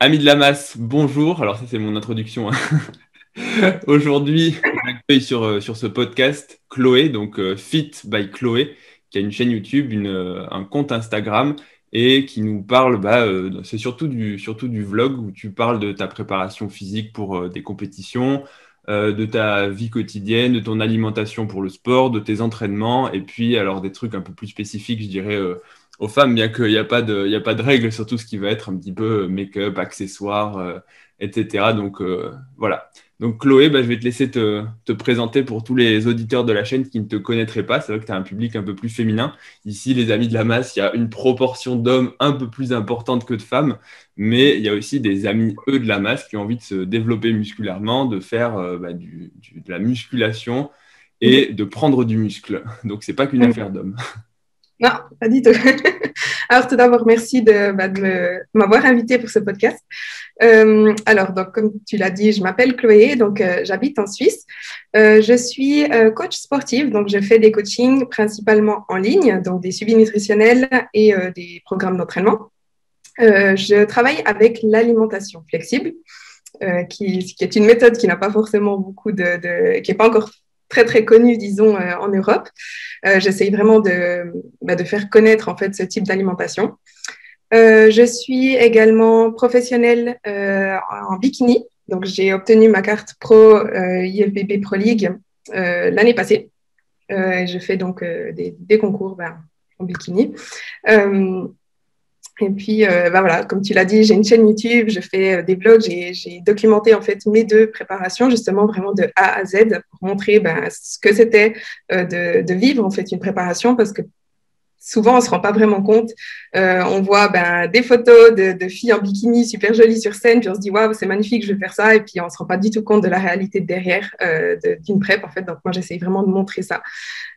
Amis de la masse, bonjour. Alors ça c'est mon introduction, hein. Aujourd'hui, on accueille sur ce podcast Chloé, donc Fit by Chloé, qui a une chaîne YouTube, un compte Instagram et qui nous parle, c'est surtout du vlog où tu parles de ta préparation physique pour des compétitions, de ta vie quotidienne, de ton alimentation pour le sport, de tes entraînements et puis alors des trucs un peu plus spécifiques, je dirais, aux femmes, bien qu'il n'y a pas de règles sur tout ce qui va être un petit peu make-up, accessoires, etc. Donc voilà. Donc Chloé, je vais te laisser te présenter pour tous les auditeurs de la chaîne qui ne te connaîtraient pas. C'est vrai que tu as un public un peu plus féminin. Ici, les amis de la masse, il y a une proportion d'hommes un peu plus importante que de femmes, mais il y a aussi des amis, eux, de la masse qui ont envie de se développer musculairement, de faire de la musculation et de prendre du muscle. Donc, c'est pas qu'une affaire d'hommes. Non, pas du tout. Alors, tout d'abord, merci de m'avoir invité pour ce podcast. Alors, donc, comme tu l'as dit, je m'appelle Chloé, donc j'habite en Suisse. Je suis coach sportive, donc je fais des coachings principalement en ligne, donc des suivis nutritionnels et des programmes d'entraînement. Je travaille avec l'alimentation flexible, qui est une méthode qui n'a pas forcément qui n'est pas encore très, très connue, disons, en Europe. J'essaye vraiment de faire connaître, en fait, ce type d'alimentation. Je suis également professionnelle en bikini. Donc, j'ai obtenu ma carte pro IFBB Pro League l'année passée. Je fais donc des concours en bikini. Et puis, voilà, comme tu l'as dit, j'ai une chaîne YouTube, je fais des vlogs, j'ai documenté en fait mes deux préparations, justement vraiment de A à Z pour montrer ce que c'était de vivre en fait une préparation, parce que souvent on ne se rend pas vraiment compte. On voit des photos de filles en bikini super jolies sur scène, puis on se dit waouh, c'est magnifique, je vais faire ça, et puis on ne se rend pas du tout compte de la réalité derrière d'une prep en fait. Donc moi j'essaye vraiment de montrer ça.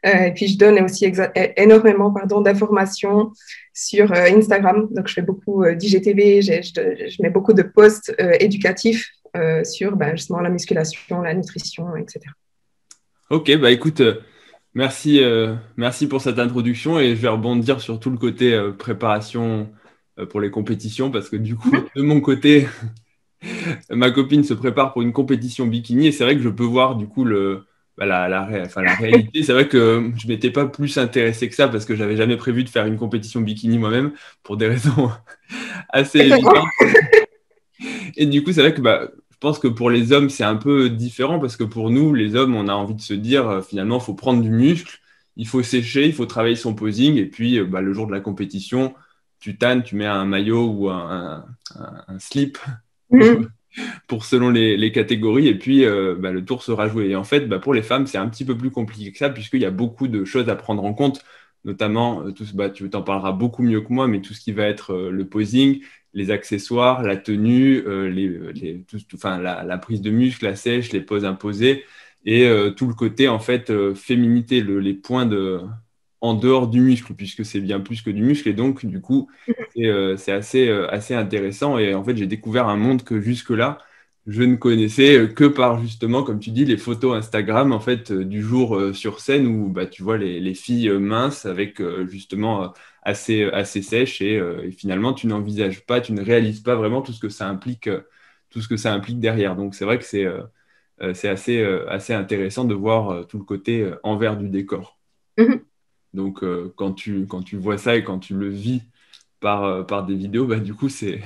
Et puis je donne aussi énormément d'informations sur Instagram. Donc je fais beaucoup d'IGTV, je mets beaucoup de posts éducatifs sur justement la musculation, la nutrition, etc. Ok, écoute, merci pour cette introduction et je vais rebondir sur tout le côté préparation pour les compétitions parce que du coup, de mon côté, ma copine se prépare pour une compétition bikini et c'est vrai que je peux voir du coup la réalité. C'est vrai que je m'étais pas plus intéressé que ça parce que j'avais jamais prévu de faire une compétition bikini moi-même pour des raisons assez évidentes. Et du coup, c'est vrai que je pense que pour les hommes, c'est un peu différent parce que pour nous, les hommes, on a envie de se dire finalement, il faut prendre du muscle, il faut sécher, il faut travailler son posing et puis le jour de la compétition, tu tannes, tu mets un maillot ou un slip pour selon les catégories, et puis le tour sera joué. Et en fait, pour les femmes, c'est un petit peu plus compliqué que ça, puisqu'il y a beaucoup de choses à prendre en compte, notamment, tu t'en parleras beaucoup mieux que moi, mais tout ce qui va être le posing, les accessoires, la tenue, la prise de muscle, la sèche, les poses imposées, et tout le côté, en fait, féminité, les points en dehors du muscle, puisque c'est bien plus que du muscle, et donc, du coup, c'est assez intéressant. Et en fait, j'ai découvert un monde que jusque-là, je ne connaissais que par justement, comme tu dis, les photos Instagram en fait, du jour sur scène où tu vois les filles minces avec justement assez sèches et finalement, tu n'envisages pas, tu ne réalises pas vraiment tout ce que ça implique derrière. Donc, c'est vrai que c'est assez intéressant de voir tout le côté envers du décor. Donc, quand tu vois ça et quand tu le vis par des vidéos, du coup, c'est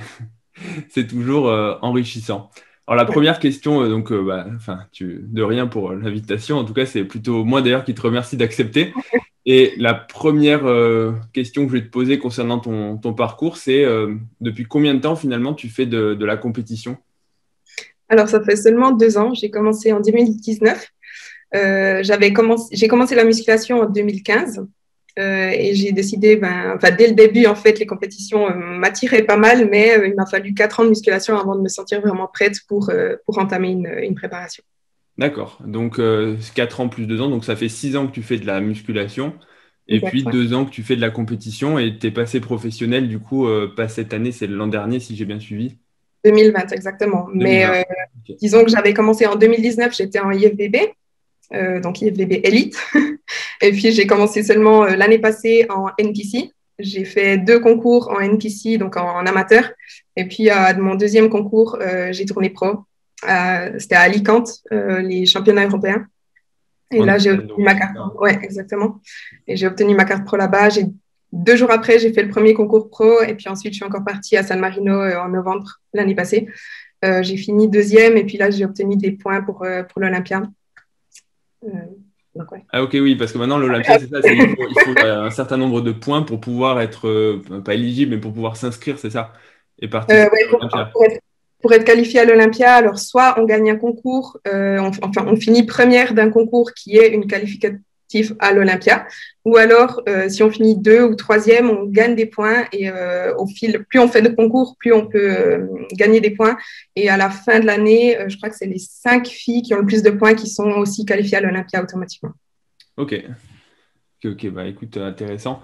toujours enrichissant. Alors, la première question, de rien pour l'invitation. En tout cas, c'est plutôt moi d'ailleurs qui te remercie d'accepter. Et la première question que je vais te poser concernant ton parcours, c'est depuis combien de temps finalement tu fais de la compétition? Alors, ça fait seulement 2 ans. J'ai commencé en 2019. J'ai commencé la musculation en 2015 et j'ai décidé, dès le début, en fait, les compétitions m'attiraient pas mal, mais il m'a fallu 4 ans de musculation avant de me sentir vraiment prête pour entamer une préparation. D'accord. Donc, 4 ans plus 2 ans. Donc, ça fait 6 ans que tu fais de la musculation. Et puis, Exact, ouais. 2 ans que tu fais de la compétition. Et tu es passé professionnel, du coup, pas cette année, c'est l'an dernier, si j'ai bien suivi. 2020, exactement. Mais 2020. Ok. disons que j'avais commencé en 2019, j'étais en IFBB, donc IFBB Elite. Et puis, j'ai commencé seulement l'année passée en NPC, j'ai fait 2 concours en NPC, donc en amateur. Et puis, à mon deuxième concours, j'ai tourné pro. C'était à Alicante, les championnats européens. Et là, j'ai obtenu ma carte. Ouais, exactement. Et j'ai obtenu ma carte pro là-bas. 2 jours après, j'ai fait le premier concours pro. Et puis ensuite, je suis encore partie à San Marino en novembre l'année passée. J'ai fini deuxième. Et puis là, j'ai obtenu des points pour l'Olympia. Donc, ouais. Ah ok, oui, parce que maintenant, l'Olympia, c'est ça. Il faut un certain nombre de points pour pouvoir être, pas éligible, mais pour pouvoir s'inscrire, c'est ça. Et participer à l'Olympia. Pour être qualifié à l'Olympia, alors soit on gagne un concours, on finit première d'un concours qui est une qualificatif à l'Olympia, ou alors si on finit 2 ou 3e, on gagne des points et au fil, plus on fait de concours, plus on peut gagner des points. Et à la fin de l'année, je crois que c'est les 5 filles qui ont le plus de points qui sont aussi qualifiées à l'Olympia automatiquement. Ok, bah écoute, intéressant.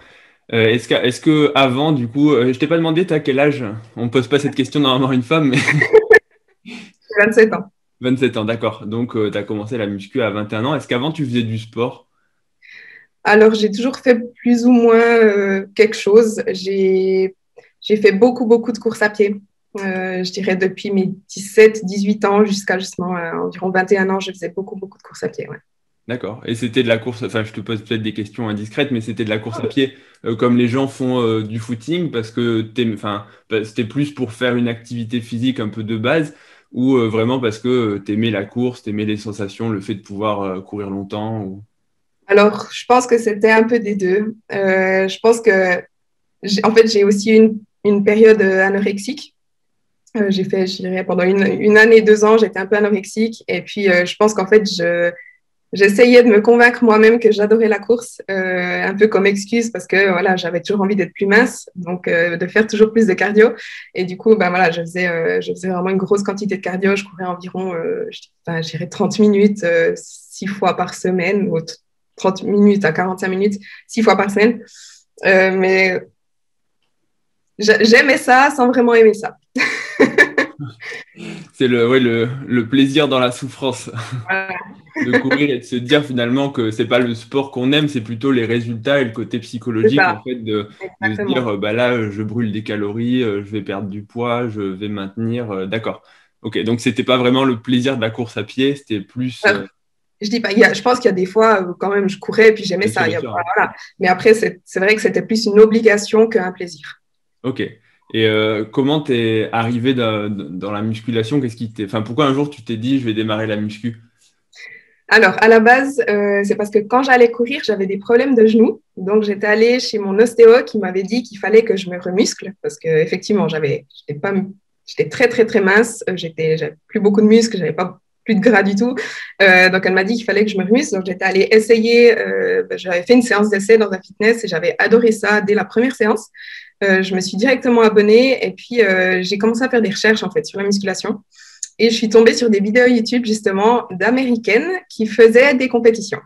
Est-ce que avant, du coup, je t'ai pas demandé, t'as quel âge? On pose pas cette question normalement à une femme, mais 27 ans. 27 ans, d'accord. Donc, tu as commencé la muscu à 21 ans. Est-ce qu'avant, tu faisais du sport? Alors, j'ai toujours fait plus ou moins quelque chose. J'ai fait beaucoup, beaucoup de courses à pied. Je dirais depuis mes 17-18 ans jusqu'à justement environ 21 ans, je faisais beaucoup, beaucoup de courses à pied. Ouais. D'accord. Et c'était de la course, enfin, je te pose peut-être des questions indiscrètes, mais c'était de la course à pied comme les gens font du footing parce que c'était plus pour faire une activité physique un peu de base ou vraiment parce que tu aimais la course, tu aimais les sensations, le fait de pouvoir courir longtemps ou... Alors, je pense que c'était un peu des deux. Je pense que, en fait, j'ai aussi une période anorexique. J'ai fait, je dirais, pendant une année, 2 ans, j'étais un peu anorexique. Et puis, je pense qu'en fait, j'essayais de me convaincre moi-même que j'adorais la course, un peu comme excuse parce que voilà, j'avais toujours envie d'être plus mince, donc de faire toujours plus de cardio. Et du coup, ben, voilà, je faisais vraiment une grosse quantité de cardio. Je courais environ, je dirais 30 minutes, 6 fois par semaine, ou 30 minutes à 45 minutes, 6 fois par semaine. Mais j'aimais ça sans vraiment aimer ça. C'est le plaisir dans la souffrance Voilà. de courir et de se dire finalement que c'est pas le sport qu'on aime, c'est plutôt les résultats et le côté C'est psychologique en ça, fait de se exactement. dire bah là je brûle des calories, je vais perdre du poids, je vais maintenir. D'accord. Ok, donc c'était pas vraiment le plaisir de la course à pied, c'était plus. Je dis pas, je pense qu'il y a des fois où quand même je courais et puis j'aimais ça. Bien sûr, hein. Voilà. Mais après, c'est vrai que c'était plus une obligation qu'un plaisir. Ok. Et comment t'es arrivé dans la musculation? Qu'est-ce qui t'est... Enfin, pourquoi un jour tu t'es dit je vais démarrer la muscu? Alors, à la base, c'est parce que quand j'allais courir, j'avais des problèmes de genoux. Donc, j'étais allée chez mon ostéo qui m'avait dit qu'il fallait que je me remuscle parce qu'effectivement, j'étais très, très, très mince. J'avais plus beaucoup de muscles, j'avais pas plus de gras du tout. Donc, elle m'a dit qu'il fallait que je me remuscle. Donc, j'étais allée essayer. J'avais fait une séance d'essai dans un fitness et j'avais adoré ça dès la première séance. Je me suis directement abonnée et puis j'ai commencé à faire des recherches en fait sur la musculation. Et je suis tombée sur des vidéos YouTube, justement, d'Américaines qui faisaient des compétitions.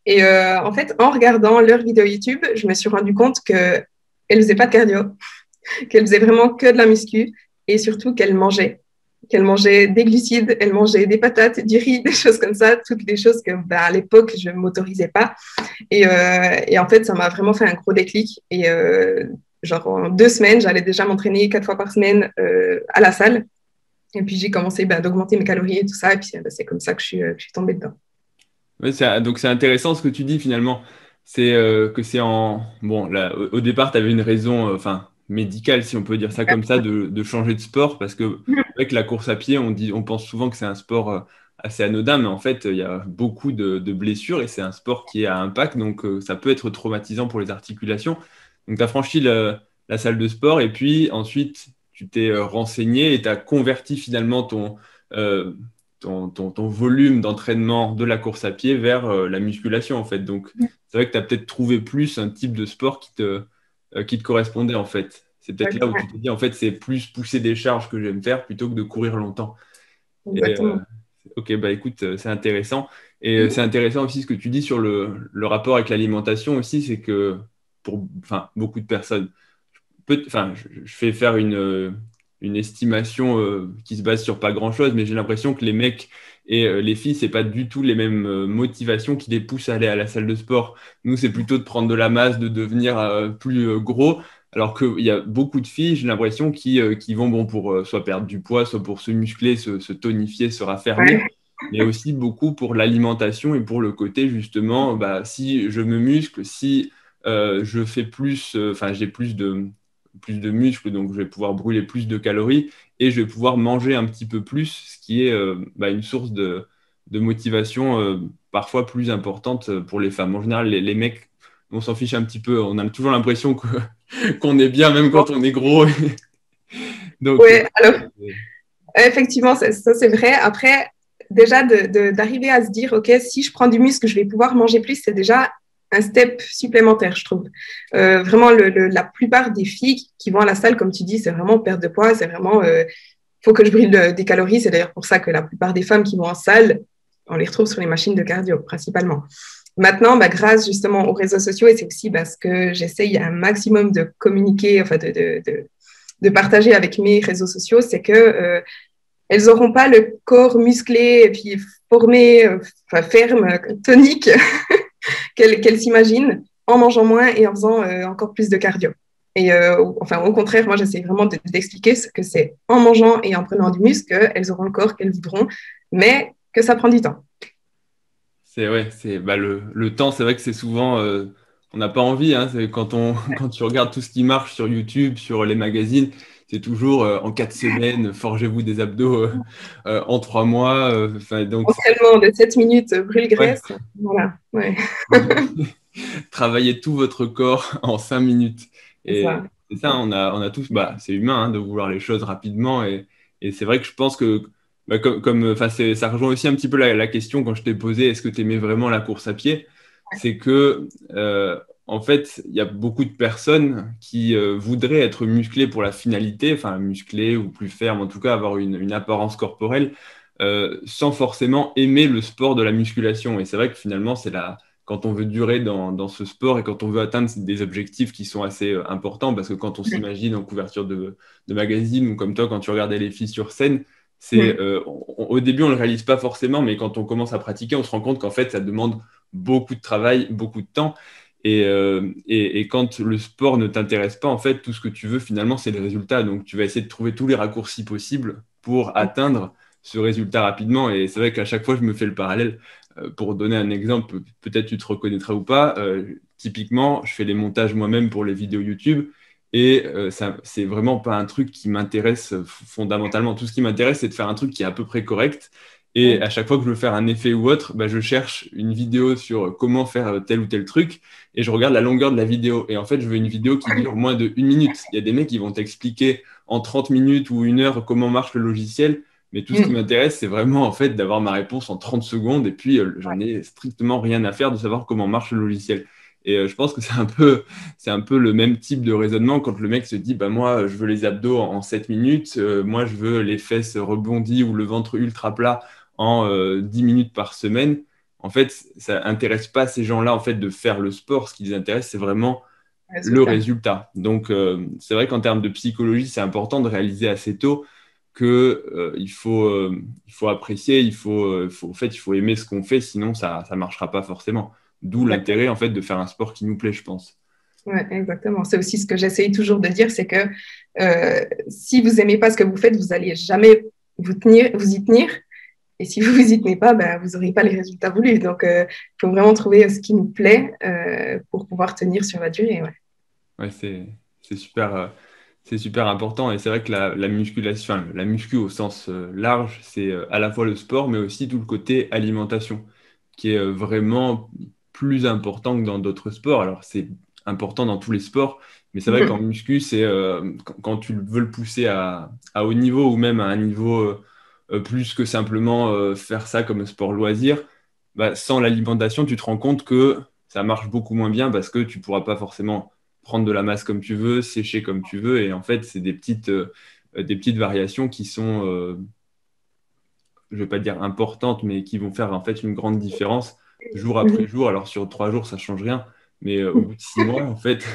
Et en fait, en regardant leurs vidéos YouTube, je me suis rendu compte qu'elles ne faisaient pas de cardio, qu'elles faisaient vraiment que de la muscu et surtout qu'elles mangeaient. Qu'elles mangeaient des glucides, elles mangeaient des patates, du riz, des choses comme ça, toutes des choses que à l'époque, je ne m'autorisais pas. Et en fait, ça m'a vraiment fait un gros déclic. Et genre, en 2 semaines, j'allais déjà m'entraîner 4 fois par semaine à la salle. Et puis, j'ai commencé d'augmenter mes calories et tout ça. Et puis, c'est comme ça que je suis tombée dedans. Ouais, donc c'est intéressant ce que tu dis finalement. C'est que c'est en... Bon, là, au départ, tu avais une raison enfin, médicale, si on peut dire ça comme ça, de changer de sport. Parce que avec la course à pied, on pense souvent que c'est un sport assez anodin, mais en fait, il y a beaucoup de blessures et c'est un sport qui est à impact. Donc, ça peut être traumatisant pour les articulations. Donc, tu as franchi la salle de sport et puis ensuite, tu t'es renseigné et tu as converti finalement euh, ton volume d'entraînement de la course à pied vers la musculation, en fait. Donc, c'est vrai que tu as peut-être trouvé plus un type de sport qui te correspondait, en fait. C'est peut-être là où tu te dis, en fait, c'est plus pousser des charges que j'aime faire plutôt que de courir longtemps. Et, Exactement. ok, bah écoute, c'est intéressant. Et c'est intéressant aussi ce que tu dis sur le rapport avec l'alimentation aussi, c'est que pour beaucoup de personnes, je fais faire une estimation qui se base sur pas grand-chose, mais j'ai l'impression que les mecs et les filles, c'est pas du tout les mêmes motivations qui les poussent à aller à la salle de sport. Nous, c'est plutôt de prendre de la masse, de devenir plus gros. Alors qu'il y a beaucoup de filles, j'ai l'impression, qui vont bon, pour soit perdre du poids, soit pour se muscler, se tonifier, se raffermir, Ouais. mais aussi beaucoup pour l'alimentation et pour le côté, justement, bah, si je me muscle, si je fais plus, enfin, j'ai plus de muscles, donc je vais pouvoir brûler plus de calories et je vais pouvoir manger un petit peu plus, ce qui est bah, une source de motivation parfois plus importante pour les femmes. En général, les mecs, on s'en fiche un petit peu, on a toujours l'impression qu'on est bien même quand on est gros. Donc, Ouais, alors effectivement, ça c'est vrai. Après, déjà d'arriver à se dire, OK, si je prends du muscle, je vais pouvoir manger plus, c'est déjà un step supplémentaire, je trouve. Vraiment, la plupart des filles qui vont à la salle, comme tu dis, c'est vraiment perte de poids, c'est vraiment, faut que je brûle des calories. C'est d'ailleurs pour ça que la plupart des femmes qui vont en salle, on les retrouve sur les machines de cardio, principalement. Maintenant, bah, grâce justement aux réseaux sociaux, et c'est aussi parce que j'essaye un maximum de communiquer, enfin de partager avec mes réseaux sociaux, c'est que elles n'auront pas le corps musclé et puis formé, enfin ferme, tonique qu'elles s'imaginent en mangeant moins et en faisant encore plus de cardio. Et enfin, au contraire, moi, j'essaie vraiment d'expliquer ce que c'est en mangeant et en prenant du muscle qu'elles auront le corps qu'elles voudront, mais que ça prend du temps. c'est ouais, c'est bah, le temps, c'est vrai que c'est souvent on n'a pas envie, hein, c'est quand tu regardes tout ce qui marche sur YouTube, sur les magazines, c'est toujours en 4 semaines, forgez-vous des abdos en 3 mois. Donc Entraînement de 7 minutes ouais, brûle-graisse, voilà, ouais, travaillez tout votre corps en 5 minutes. c'est ça. Et c'est ça, on a tous, bah, c'est humain hein, de vouloir les choses rapidement. Et c'est vrai que je pense que, bah, enfin, ça rejoint aussi un petit peu la question quand je t'ai posé, est-ce que tu aimais vraiment la course à pied? C'est que, en fait, il y a beaucoup de personnes qui voudraient être musclées pour la finalité, enfin, musclées ou plus fermes, en tout cas, avoir une apparence corporelle, sans forcément aimer le sport de la musculation. Et c'est vrai que finalement, quand on veut durer dans ce sport et quand on veut atteindre des objectifs qui sont assez importants, parce que quand on s'imagine en couverture de magazine ou comme toi, quand tu regardais les filles sur scène, au début, on ne le réalise pas forcément, mais quand on commence à pratiquer, on se rend compte qu'en fait, ça demande beaucoup de travail, beaucoup de temps. Et quand le sport ne t'intéresse pas, en fait, tout ce que tu veux finalement, c'est le résultat. Donc, tu vas essayer de trouver tous les raccourcis possibles pour atteindre ce résultat rapidement. Et c'est vrai qu'à chaque fois, je me fais le parallèle. Pour donner un exemple, peut-être tu te reconnaîtras ou pas. Typiquement, je fais les montages moi-même pour les vidéos YouTube et ça, c'est vraiment pas un truc qui m'intéresse fondamentalement. Tout ce qui m'intéresse, c'est de faire un truc qui est à peu près correct. Et à chaque fois que je veux faire un effet ou autre, bah, je cherche une vidéo sur comment faire tel ou tel truc et je regarde la longueur de la vidéo. Et en fait, je veux une vidéo qui dure moins de 1 minute. Il y a des mecs qui vont t'expliquer en 30 minutes ou 1 heure comment marche le logiciel. Mais tout ce qui m'intéresse, c'est vraiment en fait d'avoir ma réponse en 30 secondes et puis j'en ai strictement rien à faire de savoir comment marche le logiciel. Et je pense que c'est un peu le même type de raisonnement quand le mec se dit, bah moi, je veux les abdos en 7 minutes, moi, je veux les fesses rebondies ou le ventre ultra plat en 10 minutes par semaine. En fait, ça intéresse pas ces gens-là en fait de faire le sport. Ce qui les intéresse, c'est vraiment le Résultat. résultat. Donc, c'est vrai qu'en termes de psychologie, c'est important de réaliser assez tôt que il faut apprécier, en fait, il faut aimer ce qu'on fait, sinon ça marchera pas forcément. D'où Exactement. l'intérêt en fait de faire un sport qui nous plaît, je pense. Ouais, exactement. C'est aussi ce que j'essaye toujours de dire, c'est que si vous aimez pas ce que vous faites, vous allez jamais vous y tenir. Et si vous vous y tenez pas, ben, vous n'aurez pas les résultats voulus. Donc, il faut vraiment trouver ce qui nous plaît pour pouvoir tenir sur la durée. Ouais. Ouais, c'est super, c'est super important. Et c'est vrai que la musculation, enfin, la muscu au sens large, c'est à la fois le sport, mais aussi tout le côté alimentation, qui est vraiment plus important que dans d'autres sports. Alors, c'est important dans tous les sports, mais c'est vrai qu'en muscu, c'est quand tu veux le pousser à haut niveau ou même à un niveau plus que simplement faire ça comme sport loisir, bah, sans l'alimentation, tu te rends compte que ça marche beaucoup moins bien parce que tu pourras pas forcément prendre de la masse comme tu veux, sécher comme tu veux. Et en fait, c'est des petites variations qui sont, je ne vais pas dire importantes, mais qui vont faire en fait une grande différence jour après jour. Alors sur 3 jours, ça ne change rien, Mais au bout de 6 mois, en fait,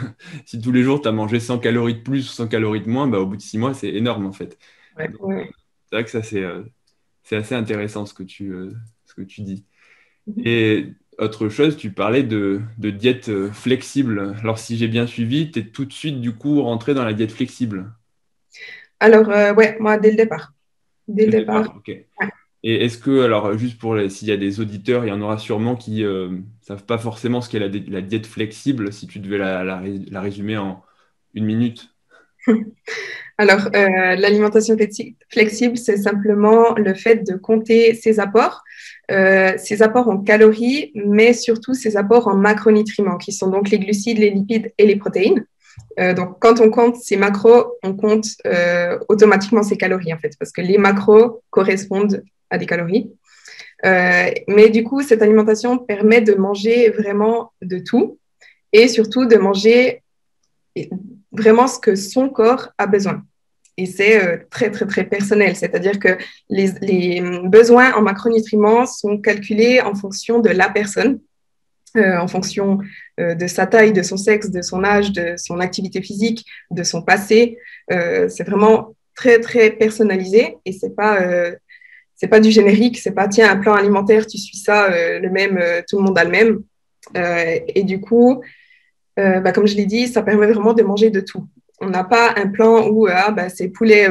si tous les jours, tu as mangé 100 calories de plus ou 100 calories de moins, bah, au bout de 6 mois, c'est énorme, en fait. Ouais, Donc, ouais. c'est vrai que ça, c'est assez intéressant ce que tu dis. Et autre chose, tu parlais de diète flexible. Alors, si j'ai bien suivi, tu es tout de suite, du coup, rentré dans la diète flexible. Alors, ouais, moi, dès le départ. Dès le Dès le départ. départ, ok. Ouais. Et est-ce que, alors, juste pour s'il y a des auditeurs, il y en aura sûrement qui ne savent pas forcément ce qu'est la diète flexible, si tu devais la résumer en 1 minute. Alors, l'alimentation flexible, c'est simplement le fait de compter ses apports en calories, mais surtout ses apports en macronutriments, qui sont donc les glucides, les lipides et les protéines. Donc, quand on compte ces macros, on compte automatiquement ses calories, en fait, parce que les macros correspondent à des calories. Mais du coup, cette alimentation permet de manger vraiment de tout et surtout de manger vraiment ce que son corps a besoin. Et c'est très, très, très personnel. C'est-à-dire que les besoins en macronutriments sont calculés en fonction de la personne, en fonction de sa taille, de son sexe, de son âge, de son activité physique, de son passé. C'est vraiment très, très personnalisé et c'est pas du générique. C'est pas, tiens, un plan alimentaire, tu suis ça, le même, tout le monde a le même. Et du coup, comme je l'ai dit, ça permet vraiment de manger de tout. On n'a pas un plan où c'est poulet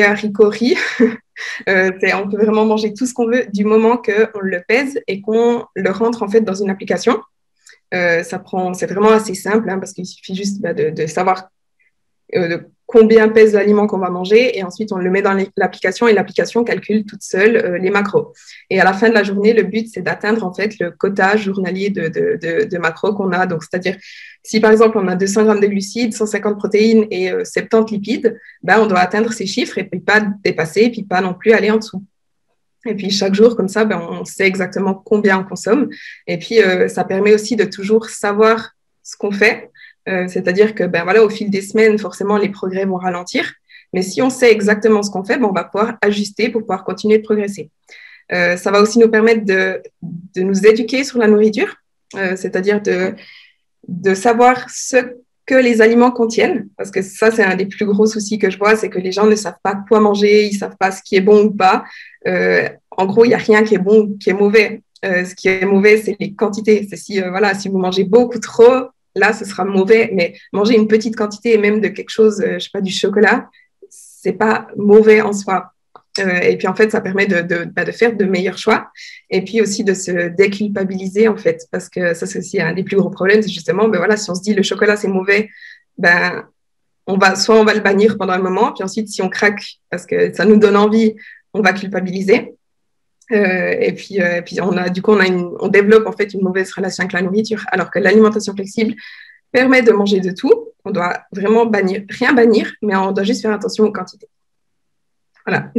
haricots riz. On peut vraiment manger tout ce qu'on veut du moment qu'on le pèse et qu'on le rentre en fait dans une application. C'est vraiment assez simple hein, parce qu'il suffit juste de savoir de combien pèse l'aliment qu'on va manger et ensuite on le met dans l'application et l'application calcule toute seule les macros. Et à la fin de la journée, le but c'est d'atteindre en fait le quota journalier de macros qu'on a. Donc c'est-à-dire si par exemple on a 200 grammes de glucides, 150 protéines et 70 lipides, ben, on doit atteindre ces chiffres et puis pas dépasser et puis pas non plus aller en dessous. Et puis chaque jour, comme ça, ben, on sait exactement combien on consomme. Et puis ça permet aussi de toujours savoir ce qu'on fait. C'est-à-dire que ben, voilà, au fil des semaines, forcément, les progrès vont ralentir. Mais si on sait exactement ce qu'on fait, ben, on va pouvoir ajuster pour pouvoir continuer de progresser. Ça va aussi nous permettre de nous éduquer sur la nourriture, c'est-à-dire de savoir ce que les aliments contiennent, parce que ça, c'est un des plus gros soucis que je vois, c'est que les gens ne savent pas quoi manger, ils ne savent pas ce qui est bon ou pas. En gros, il n'y a rien qui est bon ou qui est mauvais. Ce qui est mauvais, c'est les quantités. C'est si vous mangez beaucoup trop, là, ce sera mauvais, mais manger une petite quantité, même de quelque chose, je sais pas, du chocolat, c'est pas mauvais en soi. Et puis, en fait, ça permet de faire de meilleurs choix et puis aussi de se déculpabiliser, en fait, parce que ça, c'est aussi un des plus gros problèmes, c'est justement, ben voilà, si on se dit le chocolat, c'est mauvais, ben, soit on va le bannir pendant un moment, puis ensuite, si on craque parce que ça nous donne envie, on va culpabiliser. Et puis on développe en fait une mauvaise relation avec la nourriture, alors que l'alimentation flexible permet de manger de tout. On doit vraiment rien bannir, mais on doit juste faire attention aux quantités. Voilà.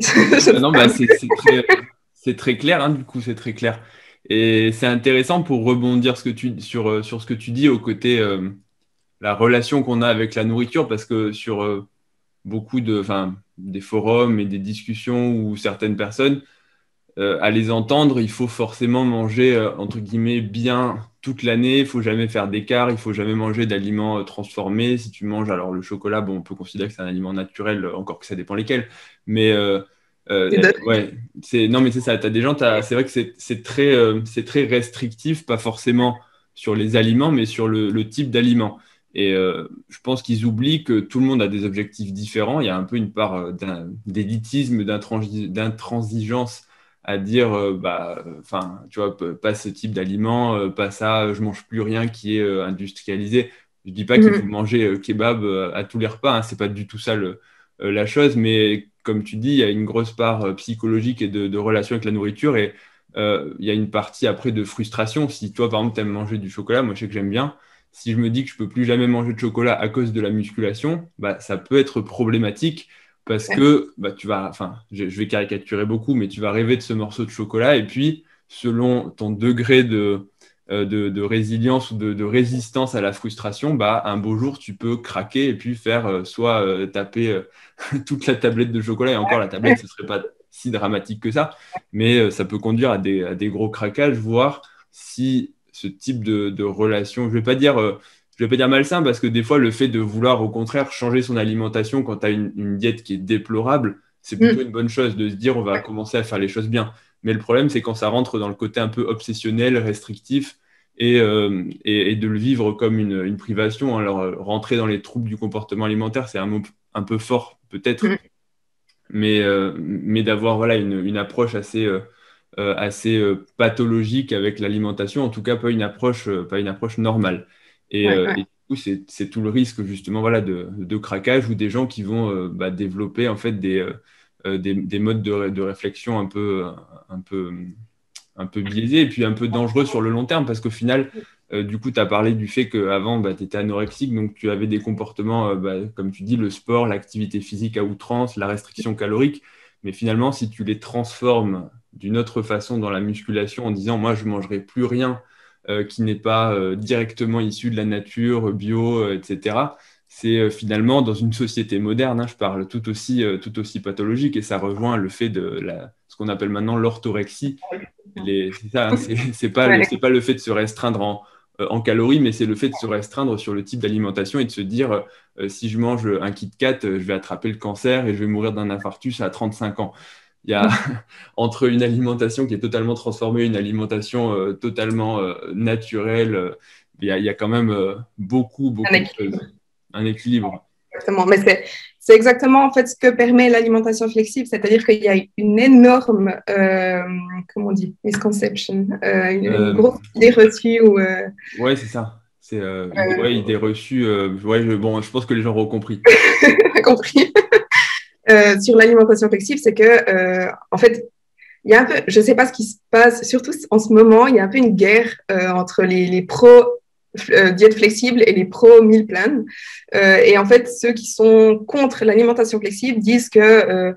Ah non, bah, c'est très clair, hein, du coup, c'est très clair. Et c'est intéressant pour rebondir sur ce que tu dis au côté la relation qu'on a avec la nourriture, parce que sur enfin, des forums et des discussions où certaines personnes, à les entendre, il faut forcément manger, entre guillemets, bien toute l'année. Il faut jamais faire d'écart, il faut jamais manger d'aliments transformés. Si tu manges, alors le chocolat, bon, on peut considérer que c'est un aliment naturel, encore que ça dépend lesquels. Mais ouais, non, mais c'est ça. T'as des gens, c'est vrai que c'est très restrictif, pas forcément sur les aliments, mais sur le type d'aliment. Et je pense qu'ils oublient que tout le monde a des objectifs différents. Il y a un peu une part d'élitisme, d'intransigeance à dire, enfin, tu vois, pas ce type d'aliment, pas ça, je mange plus rien qui est industrialisé. Je dis pas qu'il faut manger kebab à tous les repas, hein, c'est pas du tout ça la chose, mais comme tu dis, il y a une grosse part psychologique et de relation avec la nourriture et il y a une partie après de frustration. Si toi, par exemple, tu aimes manger du chocolat, moi je sais que j'aime bien. Si je me dis que je peux plus jamais manger de chocolat à cause de la musculation, bah, ça peut être problématique parce que bah, enfin, je vais caricaturer beaucoup, mais tu vas rêver de ce morceau de chocolat et puis selon ton degré de résilience ou de résistance à la frustration, bah, un beau jour, tu peux craquer et puis faire soit taper toute la tablette de chocolat, et encore la tablette, ce ne serait pas si dramatique que ça, mais ça peut conduire à des gros craquages, voire si ce type de relation. Je vais pas dire malsain parce que des fois, le fait de vouloir au contraire changer son alimentation quand tu as une diète qui est déplorable, c'est plutôt une bonne chose de se dire on va commencer à faire les choses bien. Mais le problème, c'est quand ça rentre dans le côté un peu obsessionnel, restrictif et de le vivre comme une privation. Alors, rentrer dans les troubles du comportement alimentaire, c'est un mot un peu fort peut-être, mais d'avoir voilà, une approche assez pathologique avec l'alimentation, en tout cas pas une approche normale. Et du coup, c'est tout le risque justement voilà, de craquage ou des gens qui vont développer en fait des modes de réflexion un peu, un peu biaisés et puis un peu dangereux sur le long terme parce qu'au final, du coup, tu as parlé du fait qu'avant, tu étais anorexique, donc tu avais des comportements, comme tu dis, le sport, l'activité physique à outrance, la restriction calorique. Mais finalement, si tu les transformes d'une autre façon dans la musculation en disant, moi, je ne mangerai plus rien qui n'est pas directement issu de la nature, bio, etc., c'est finalement, dans une société moderne, hein, je parle tout aussi pathologique et ça rejoint le fait de ce qu'on appelle maintenant l'orthorexie. C'est ça, hein, c'est pas le fait de se restreindre en calories, mais c'est le fait de se restreindre sur le type d'alimentation et de se dire si je mange un Kit Kat, je vais attraper le cancer et je vais mourir d'un infarctus à 35 ans. Il y a entre une alimentation qui est totalement transformée, une alimentation totalement naturelle, il y a quand même beaucoup de choses. Un équilibre. Exactement. Mais c'est exactement en fait ce que permet l'alimentation flexible, c'est-à-dire qu'il y a une énorme, comment on dit, misconception, une grosse idée reçue. Ouais, c'est ça. C'est idée reçue. Bon, je pense que les gens auront compris. compris. Sur l'alimentation flexible, c'est que, en fait, il y a un peu, je ne sais pas ce qui se passe, surtout en ce moment, il y a un peu une guerre entre les pros diète flexible et les pro meal plan. Et en fait, ceux qui sont contre l'alimentation flexible disent que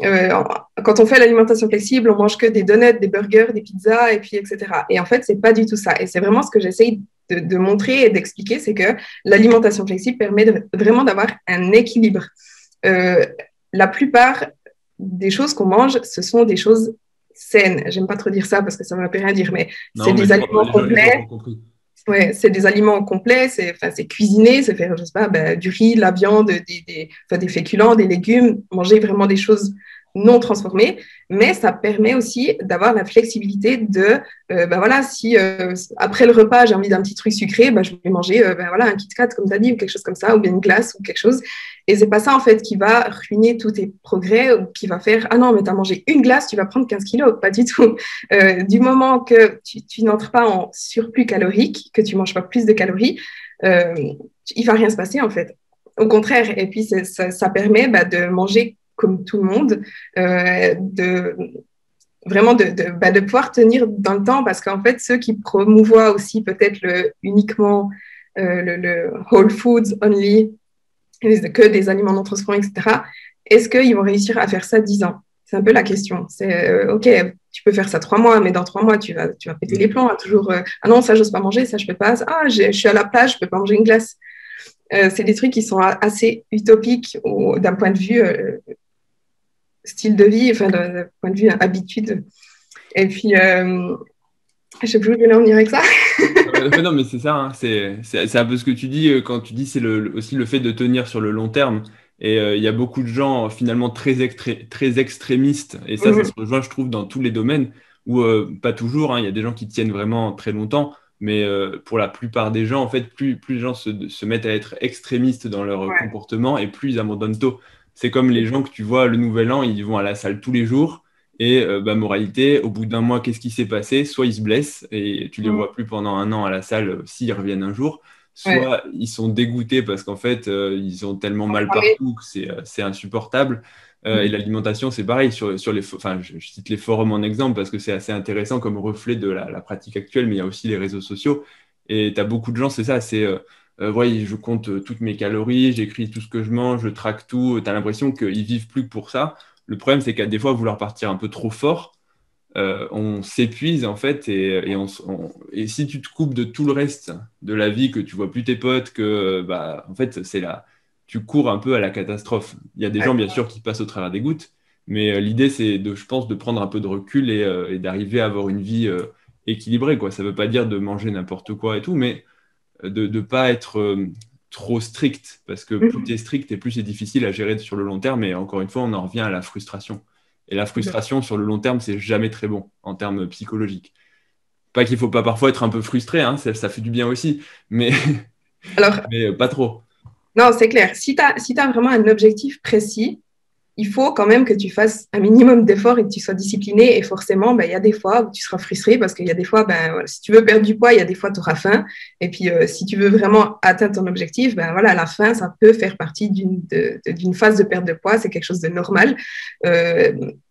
quand on fait l'alimentation flexible, on mange que des donuts, des burgers, des pizzas, et puis etc. Et en fait, c'est pas du tout ça. Et c'est vraiment ce que j'essaye de montrer et d'expliquer, c'est que l'alimentation flexible permet vraiment d'avoir un équilibre. La plupart des choses qu'on mange, ce sont des choses saines. J'aime pas trop dire ça parce que ça ne veut rien dire, mais c'est des aliments complets. Ouais, c'est des aliments complets, c'est cuisiné, c'est faire, je sais pas, du riz, de la viande, des féculents, des légumes, manger vraiment des choses non transformées, mais ça permet aussi d'avoir la flexibilité de, voilà, si après le repas, j'ai envie d'un petit truc sucré, je vais manger voilà, un Kit Kat, comme tu as dit, ou quelque chose comme ça, ou bien une glace, ou quelque chose. Et c'est pas ça, en fait, qui va ruiner tous tes progrès, ou qui va faire, ah non, mais tu as mangé une glace, tu vas prendre 15 kilos. Pas du tout. Du moment que tu n'entres pas en surplus calorique, que tu manges pas plus de calories, il va rien se passer, en fait. Au contraire. Et puis, ça permet de manger comme tout le monde, vraiment de pouvoir tenir dans le temps, parce qu'en fait, ceux qui promouvoient aussi peut-être uniquement le whole foods only, que des aliments non transformés, etc., est-ce qu'ils vont réussir à faire ça 10 ans? C'est un peu la question. C'est OK, tu peux faire ça 3 mois, mais dans 3 mois, tu vas péter les plombs. Toujours, ah non, ça, j'ose pas manger, ça, je peux pas. Ah, je suis à la plage, je peux pas manger une glace. C'est des trucs qui sont assez utopiques d'un point de vue style de vie, enfin, d'un point de vue habitude. Et puis, je sais plus où je vais en venir avec ça. Non, mais c'est ça, hein, c'est un peu ce que tu dis quand tu dis c'est aussi le fait de tenir sur le long terme. Et il y a beaucoup de gens finalement très extrémistes, et ça se rejoint, je trouve, dans tous les domaines, où pas toujours, hein, il y a des gens qui tiennent vraiment très longtemps, mais pour la plupart des gens, en fait, plus les gens se mettent à être extrémistes dans leur comportement, et plus ils abandonnent tôt. C'est comme les gens que tu vois le nouvel an, ils vont à la salle tous les jours. Et moralité, au bout d'un mois, qu'est-ce qui s'est passé? Soit ils se blessent et tu les vois plus pendant un an à la salle s'ils reviennent un jour, soit ils sont dégoûtés parce qu'en fait, ils ont tellement mal partout que c'est insupportable. Et l'alimentation, c'est pareil. Je cite les forums en exemple parce que c'est assez intéressant comme reflet de la pratique actuelle, mais il y a aussi les réseaux sociaux. Et tu as beaucoup de gens, c'est ça, je compte toutes mes calories, j'écris tout ce que je mange, je traque tout. Tu as l'impression qu'ils vivent plus que pour ça. Le problème, c'est qu'à des fois, vouloir partir un peu trop fort, on s'épuise en fait. Et si tu te coupes de tout le reste de la vie, que tu vois plus tes potes, que en fait, tu cours un peu à la catastrophe. Il y a des gens, bien sûr, qui passent au travers des gouttes, mais l'idée, c'est je pense, de prendre un peu de recul et d'arriver à avoir une vie équilibré, quoi. Ça ne veut pas dire de manger n'importe quoi et tout, mais de ne pas être trop strict, parce que plus tu es strict et plus c'est difficile à gérer sur le long terme. Et encore une fois, on en revient à la frustration. Et la frustration sur le long terme, c'est jamais très bon en termes psychologiques. Pas qu'il faut pas parfois être un peu frustré, hein, ça fait du bien aussi, mais, Alors, mais pas trop. non, c'est clair. Si tu as vraiment un objectif précis, il faut quand même que tu fasses un minimum d'efforts et que tu sois discipliné. Et forcément, ben, il y a des fois où tu seras frustré parce qu'il y a des fois, ben, voilà, si tu veux perdre du poids, il y a des fois, tu auras faim. Et puis, si tu veux vraiment atteindre ton objectif, ben, voilà, la faim, ça peut faire partie d'une phase de perte de poids. C'est quelque chose de normal.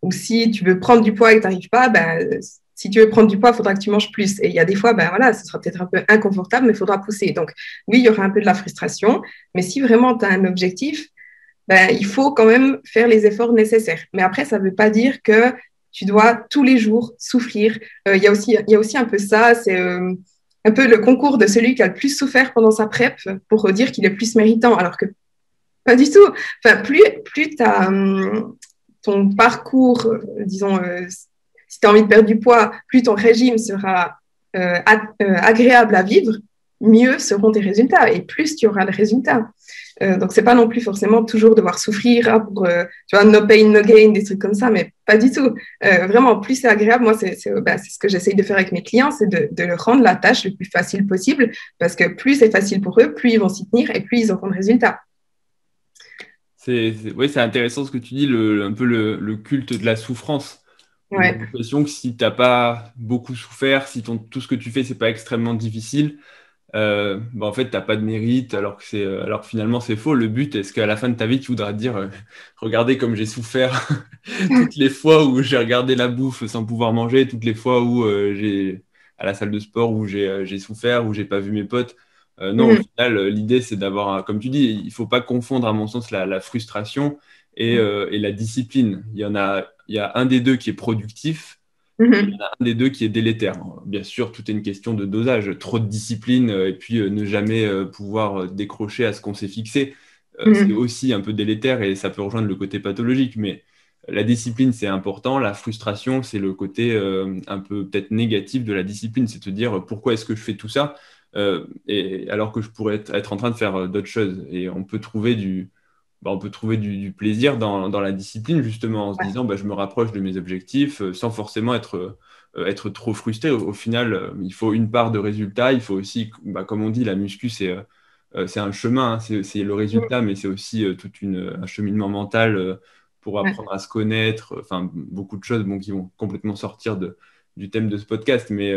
Ou si tu veux prendre du poids et que tu n'arrives pas, ben, si tu veux prendre du poids, il faudra que tu manges plus. Et il y a des fois, ben, voilà, ce sera peut-être un peu inconfortable, mais il faudra pousser. Donc, oui, il y aura un peu de la frustration. Mais si vraiment tu as un objectif, ben, il faut quand même faire les efforts nécessaires. Mais après, ça ne veut pas dire que tu dois tous les jours souffrir. Il y a aussi un peu ça, c'est un peu le concours de celui qui a le plus souffert pendant sa prep pour dire qu'il est plus méritant, alors que pas du tout. Enfin, plus ton parcours, disons, si tu as envie de perdre du poids, plus ton régime sera agréable à vivre, mieux seront tes résultats et plus tu auras le résultat. Donc, c'est pas non plus forcément toujours devoir souffrir hein, pour, tu vois, no pain, no gain, des trucs comme ça, mais pas du tout. Vraiment, plus c'est agréable, moi, c'est ce que j'essaye de faire avec mes clients, c'est de leur rendre la tâche le plus facile possible, parce que plus c'est facile pour eux, plus ils vont s'y tenir et plus ils auront de résultats. Oui, c'est intéressant ce que tu dis, un peu le culte de la souffrance. On a Ouais. l'impression que si tu n'as pas beaucoup souffert, si tout ce que tu fais, c'est pas extrêmement difficile, bah en fait, tu n'as pas de mérite, alors que finalement, c'est faux. Le but, est-ce qu'à la fin de ta vie, tu voudras te dire, regardez comme j'ai souffert toutes les fois où j'ai regardé la bouffe sans pouvoir manger, toutes les fois où à la salle de sport, où j'ai souffert, où j'ai pas vu mes potes. Non, au Mhm. final, l'idée, c'est d'avoir, comme tu dis, il faut pas confondre, à mon sens, la frustration et la discipline. Il y a un des deux qui est productif, Mhm. un des deux qui est délétère. Bien sûr, tout est une question de dosage. Trop de discipline et puis ne jamais pouvoir décrocher à ce qu'on s'est fixé, c'est Mhm. aussi un peu délétère et ça peut rejoindre le côté pathologique. Mais la discipline, c'est important. La frustration, c'est le côté un peu peut-être négatif de la discipline. C'est te dire pourquoi est-ce que je fais tout ça et alors que je pourrais être en train de faire d'autres choses. Et on peut trouver du plaisir dans la discipline, justement, en se Ouais. disant, bah, je me rapproche de mes objectifs sans forcément être trop frustré. Au final, il faut une part de résultat. Il faut aussi, bah, comme on dit, la muscu, c'est un chemin, hein, c'est le Mhm. résultat, mais c'est aussi un cheminement mental pour Ouais. apprendre à se connaître. Enfin, beaucoup de choses bon, qui vont complètement sortir du thème de ce podcast, mais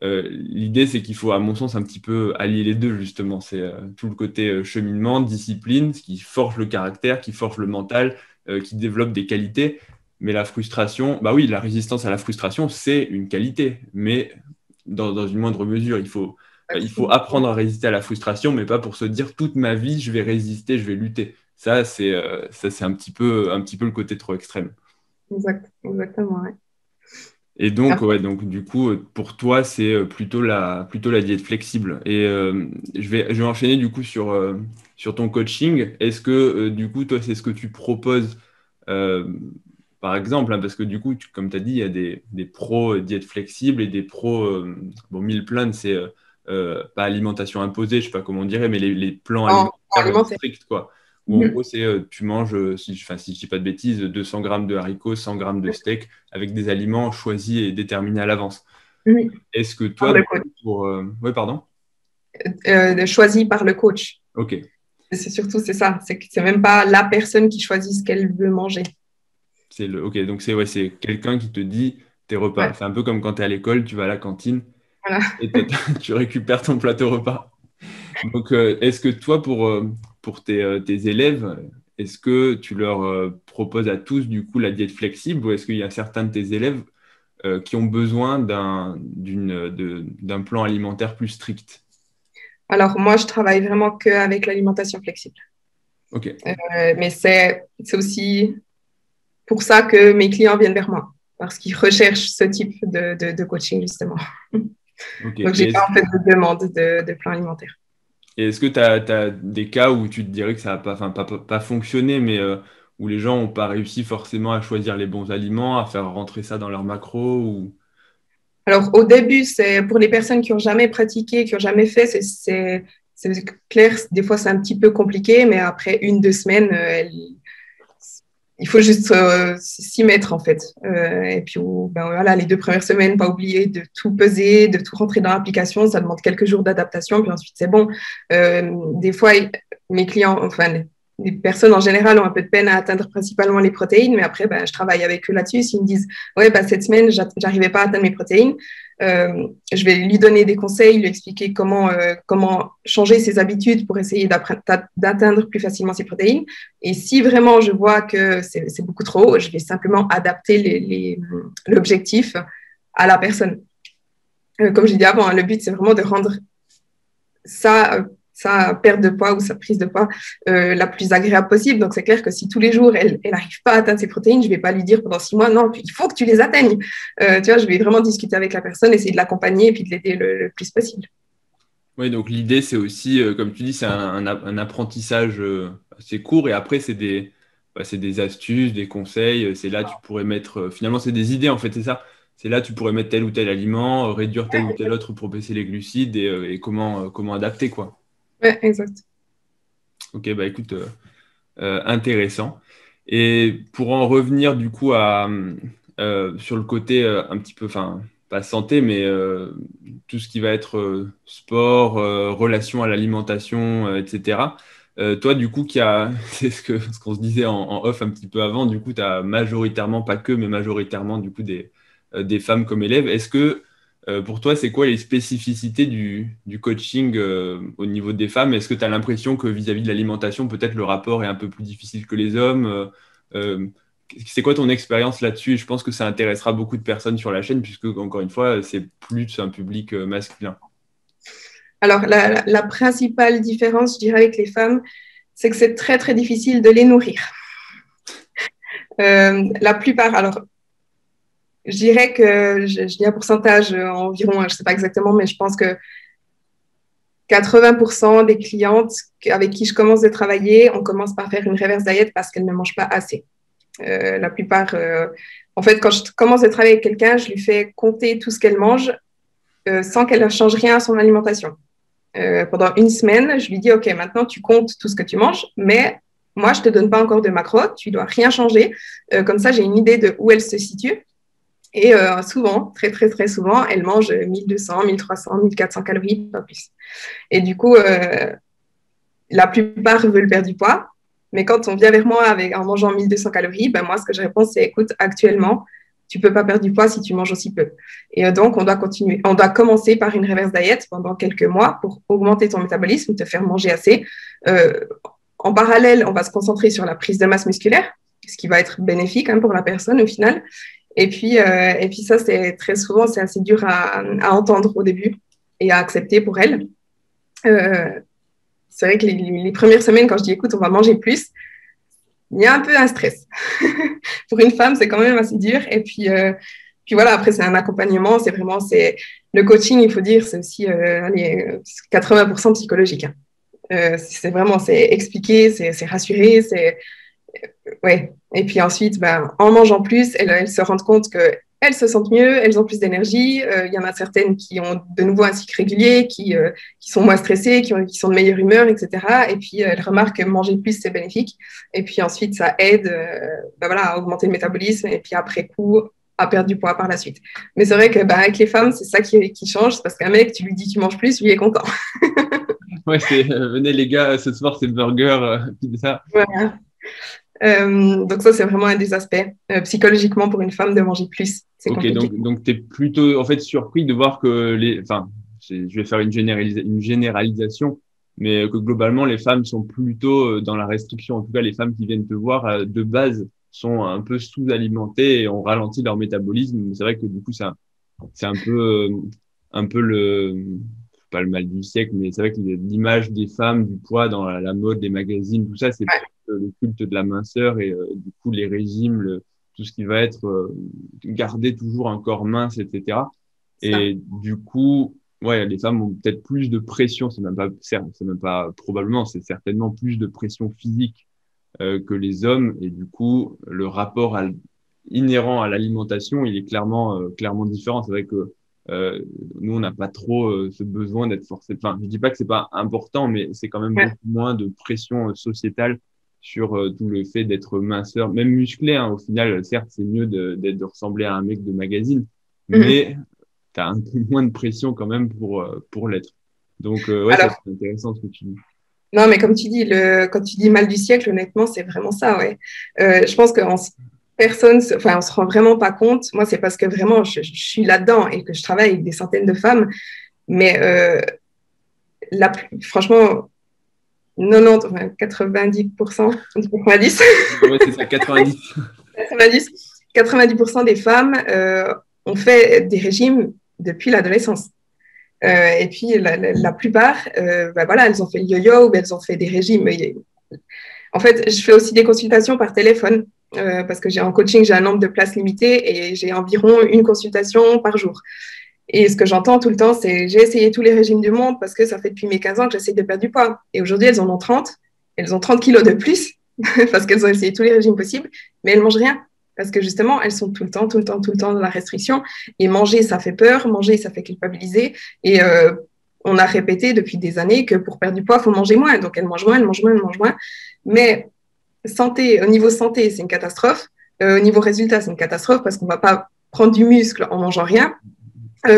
l'idée, c'est qu'il faut, à mon sens, un petit peu allier les deux, justement. C'est tout le côté cheminement, discipline, ce qui forge le caractère, qui forge le mental, qui développe des qualités. Mais la frustration, bah oui, la résistance à la frustration, c'est une qualité, mais dans une moindre mesure. Il faut apprendre à résister à la frustration, mais pas pour se dire toute ma vie, je vais résister, je vais lutter. Ça, c'est un petit peu le côté trop extrême. Exactement, ouais. Et donc, ouais, donc du coup, pour toi, c'est plutôt la diète flexible. Et je vais enchaîner du coup sur ton coaching. Est-ce que du coup, toi, c'est ce que tu proposes, euh, par exemple, hein, parce que du coup, comme tu as dit, il y a des pros diète flexible et des pros, bon, meal plan, c'est pas alimentation imposée, je sais pas comment on dirait, mais les plans En alimentaires alimentaire. stricts, quoi. Où en Mhm. gros, c'est tu manges, si je dis pas de bêtises, 200 grammes de haricots, 100 grammes de steak avec des aliments choisis et déterminés à l'avance. Mhm. Est-ce que Par toi, le du coach. coup, Oui, pardon. Choisi par le coach. Ok. C'est surtout c'est ça. C'est que c'est même pas la personne qui choisit ce qu'elle veut manger. Ok, donc c'est ouais, c'est quelqu'un qui te dit tes repas. Ouais, C'est un peu comme quand tu es à l'école, tu vas à la cantine voilà. et tu récupères ton plateau repas. Donc, est-ce que toi, pour tes élèves, est-ce que tu leur proposes à tous, du coup, la diète flexible ou est-ce qu'il y a certains de tes élèves qui ont besoin d'un plan alimentaire plus strict? Alors moi, je travaille vraiment qu'avec l'alimentation flexible. Ok. Mais c'est aussi pour ça que mes clients viennent vers moi, parce qu'ils recherchent ce type de coaching, justement. Ok. Donc, j'ai pas en fait de demande de plan alimentaire. Et est-ce que tu as des cas où tu te dirais que ça n'a pas, enfin, pas fonctionné, mais où les gens n'ont pas réussi forcément à choisir les bons aliments, à faire rentrer ça dans leur macro ou... Alors, au début, c'est pour les personnes qui n'ont jamais pratiqué, qui n'ont jamais fait, c'est clair, des fois, c'est un petit peu compliqué, mais après 1, 2 semaines, il faut juste s'y mettre, en fait. Et puis, ben, voilà, les 2 premières semaines, pas oublier de tout peser, de tout rentrer dans l'application. Ça demande quelques jours d'adaptation, puis ensuite, c'est bon. Des fois, mes clients, enfin, les personnes en général ont un peu de peine à atteindre principalement les protéines, mais après, ben, je travaille avec eux là-dessus. S'ils me disent, ouais, ben, cette semaine, j'arrivais pas à atteindre mes protéines, je vais lui donner des conseils, lui expliquer comment changer ses habitudes pour essayer d'atteindre plus facilement ses protéines. Et si vraiment je vois que c'est beaucoup trop, je vais simplement adapter l'objectif à la personne. Comme j'ai dit avant, hein, le but, c'est vraiment de rendre sa perte de poids ou sa prise de poids la plus agréable possible. Donc, c'est clair que si tous les jours, elle n'arrive pas à atteindre ses protéines, je ne vais pas lui dire pendant 6 mois, non, il faut que tu les atteignes. Tu vois, je vais vraiment discuter avec la personne, essayer de l'accompagner et puis de l'aider le plus possible. Oui, donc l'idée, c'est aussi, comme tu dis, c'est un apprentissage assez court et après, c'est des astuces, des conseils. C'est là, tu pourrais mettre, finalement, c'est des idées en fait, c'est ça. C'est là, tu pourrais mettre tel ou tel aliment, réduire tel ou tel autre pour baisser les glucides et comment adapter, quoi. Ouais, exact. Ok, bah écoute, intéressant. Et pour en revenir du coup sur le côté un petit peu, enfin, pas santé, mais tout ce qui va être sport, relation à l'alimentation, etc. Toi, du coup, c'est ce qu'on se disait en off un petit peu avant, du coup, tu as majoritairement, pas que, mais majoritairement, du coup, des femmes comme élèves. Est-ce que pour toi, c'est quoi les spécificités du coaching au niveau des femmes? Est-ce que tu as l'impression que vis-à-vis de l'alimentation, peut-être le rapport est un peu plus difficile que les hommes? Euh, c'est quoi ton expérience là-dessus? Et je pense que ça intéressera beaucoup de personnes sur la chaîne, puisque, encore une fois, c'est plus un public masculin. Alors, la principale différence, je dirais, avec les femmes, c'est que c'est très, très difficile de les nourrir. La plupart, alors, je dirais que je dis un pourcentage environ, je ne sais pas exactement, mais je pense que 80% des clientes avec qui je commence à travailler, on commence par faire une reverse diet parce qu'elles ne mangent pas assez. La plupart, en fait, quand je commence à travailler avec quelqu'un, je lui fais compter tout ce qu'elle mange sans qu'elle ne change rien à son alimentation. Pendant 1 semaine, je lui dis, OK, maintenant tu comptes tout ce que tu manges, mais moi, je ne te donne pas encore de macros, tu ne dois rien changer. Comme ça, j'ai une idée de où elle se situe. Et souvent, très, très, très souvent, elle mange 1200, 1300, 1400 calories, pas plus. Et du coup, la plupart veulent perdre du poids. Mais quand on vient vers moi en mangeant 1200 calories, ben moi, ce que je réponds, c'est écoute, actuellement, tu ne peux pas perdre du poids si tu manges aussi peu. Et donc, on doit commencer par une reverse diet pendant quelques mois pour augmenter ton métabolisme, te faire manger assez. En parallèle, on va se concentrer sur la prise de masse musculaire, ce qui va être bénéfique pour la personne au final. Et puis ça, c'est très souvent, c'est assez dur à entendre au début et à accepter pour elle. C'est vrai que les premières semaines, quand je dis écoute, on va manger plus, il y a un peu un stress. Pour une femme, c'est quand même assez dur. Et puis voilà, après, c'est un accompagnement. Le coaching, il faut dire, c'est aussi 80% psychologique. C'est expliquer, c'est rassurer, ouais. Et puis ensuite, ben, en mangeant plus, elles se rendent compte qu'elles se sentent mieux, elles ont plus d'énergie. Il y en a certaines qui ont de nouveau un cycle régulier, qui sont moins stressées, qui sont de meilleure humeur, etc. Et puis elles remarquent que manger plus, c'est bénéfique. Et puis ensuite, ça aide ben voilà, à augmenter le métabolisme et puis après coup, à perdre du poids par la suite. Mais c'est vrai que ben, avec les femmes, c'est ça qui change, parce qu'un mec, tu lui dis tu manges plus, lui est content. Ouais, venez les gars, ce soir c'est le burger, puis ça. Voilà. Donc ça, c'est vraiment un des aspects psychologiquement pour une femme de manger plus. C'est Ok, compliqué. donc tu es plutôt en fait surpris de voir que enfin, je vais faire une généralisation, mais que globalement les femmes sont plutôt dans la restriction. En tout cas, les femmes qui viennent te voir de base sont un peu sous-alimentées et ont ralenti leur métabolisme. C'est vrai que du coup, c'est un peu pas le mal du siècle, mais c'est vrai que l'image des femmes, du poids dans la mode, les magazines, tout ça, c'est Ouais, le culte de la minceur et du coup les régimes, tout ce qui va être garder toujours un corps mince, etc. ça. Et du coup, ouais, les femmes ont peut-être plus de pression, c'est même pas probablement, c'est certainement plus de pression physique que les hommes. Et du coup, le rapport inhérent à l'alimentation, il est clairement différent. C'est vrai que Nous, on n'a pas trop ce besoin d'être forcé. Enfin, je dis pas que c'est pas important, mais c'est quand même Ouais. beaucoup moins de pression sociétale sur tout le fait d'être minceur, même musclé. Hein, au final, certes, c'est mieux de ressembler à un mec de magazine, Mhm. mais tu as un peu moins de pression quand même pour l'être. Donc, ouais, ça Alors, c'est intéressant ce que tu dis. non, mais comme tu dis, quand tu dis mal du siècle, honnêtement, c'est vraiment ça, ouais. Je pense on se rend vraiment pas compte. Moi, c'est parce que vraiment, je suis là-dedans et que je travaille avec des centaines de femmes. Mais franchement, 90, enfin, 90%, 90, Ouais, c'est ça, 90. 90, 90% des femmes ont fait des régimes depuis l'adolescence. Et puis, la plupart, voilà, elles ont fait le yo-yo ou elles ont fait des régimes. En fait, je fais aussi des consultations par téléphone parce que en coaching, j'ai un nombre de places limité et j'ai environ une consultation par jour. Et ce que j'entends tout le temps, c'est j'ai essayé tous les régimes du monde parce que ça fait depuis mes 15 ans que j'essaie de perdre du poids. Et aujourd'hui, elles en ont 30. Elles ont 30 kilos de plus parce qu'elles ont essayé tous les régimes possibles, mais elles mangent rien. Parce que justement, elles sont tout le temps, tout le temps, tout le temps dans la restriction. Et manger, ça fait peur. Manger, ça fait culpabiliser. Et on a répété depuis des années que pour perdre du poids, il faut manger moins. Donc, elles mangent moins, elles mangent moins, elles mangent moins. Mais au niveau santé, c'est une catastrophe. Au niveau résultat, c'est une catastrophe parce qu'on ne va pas prendre du muscle en mangeant rien.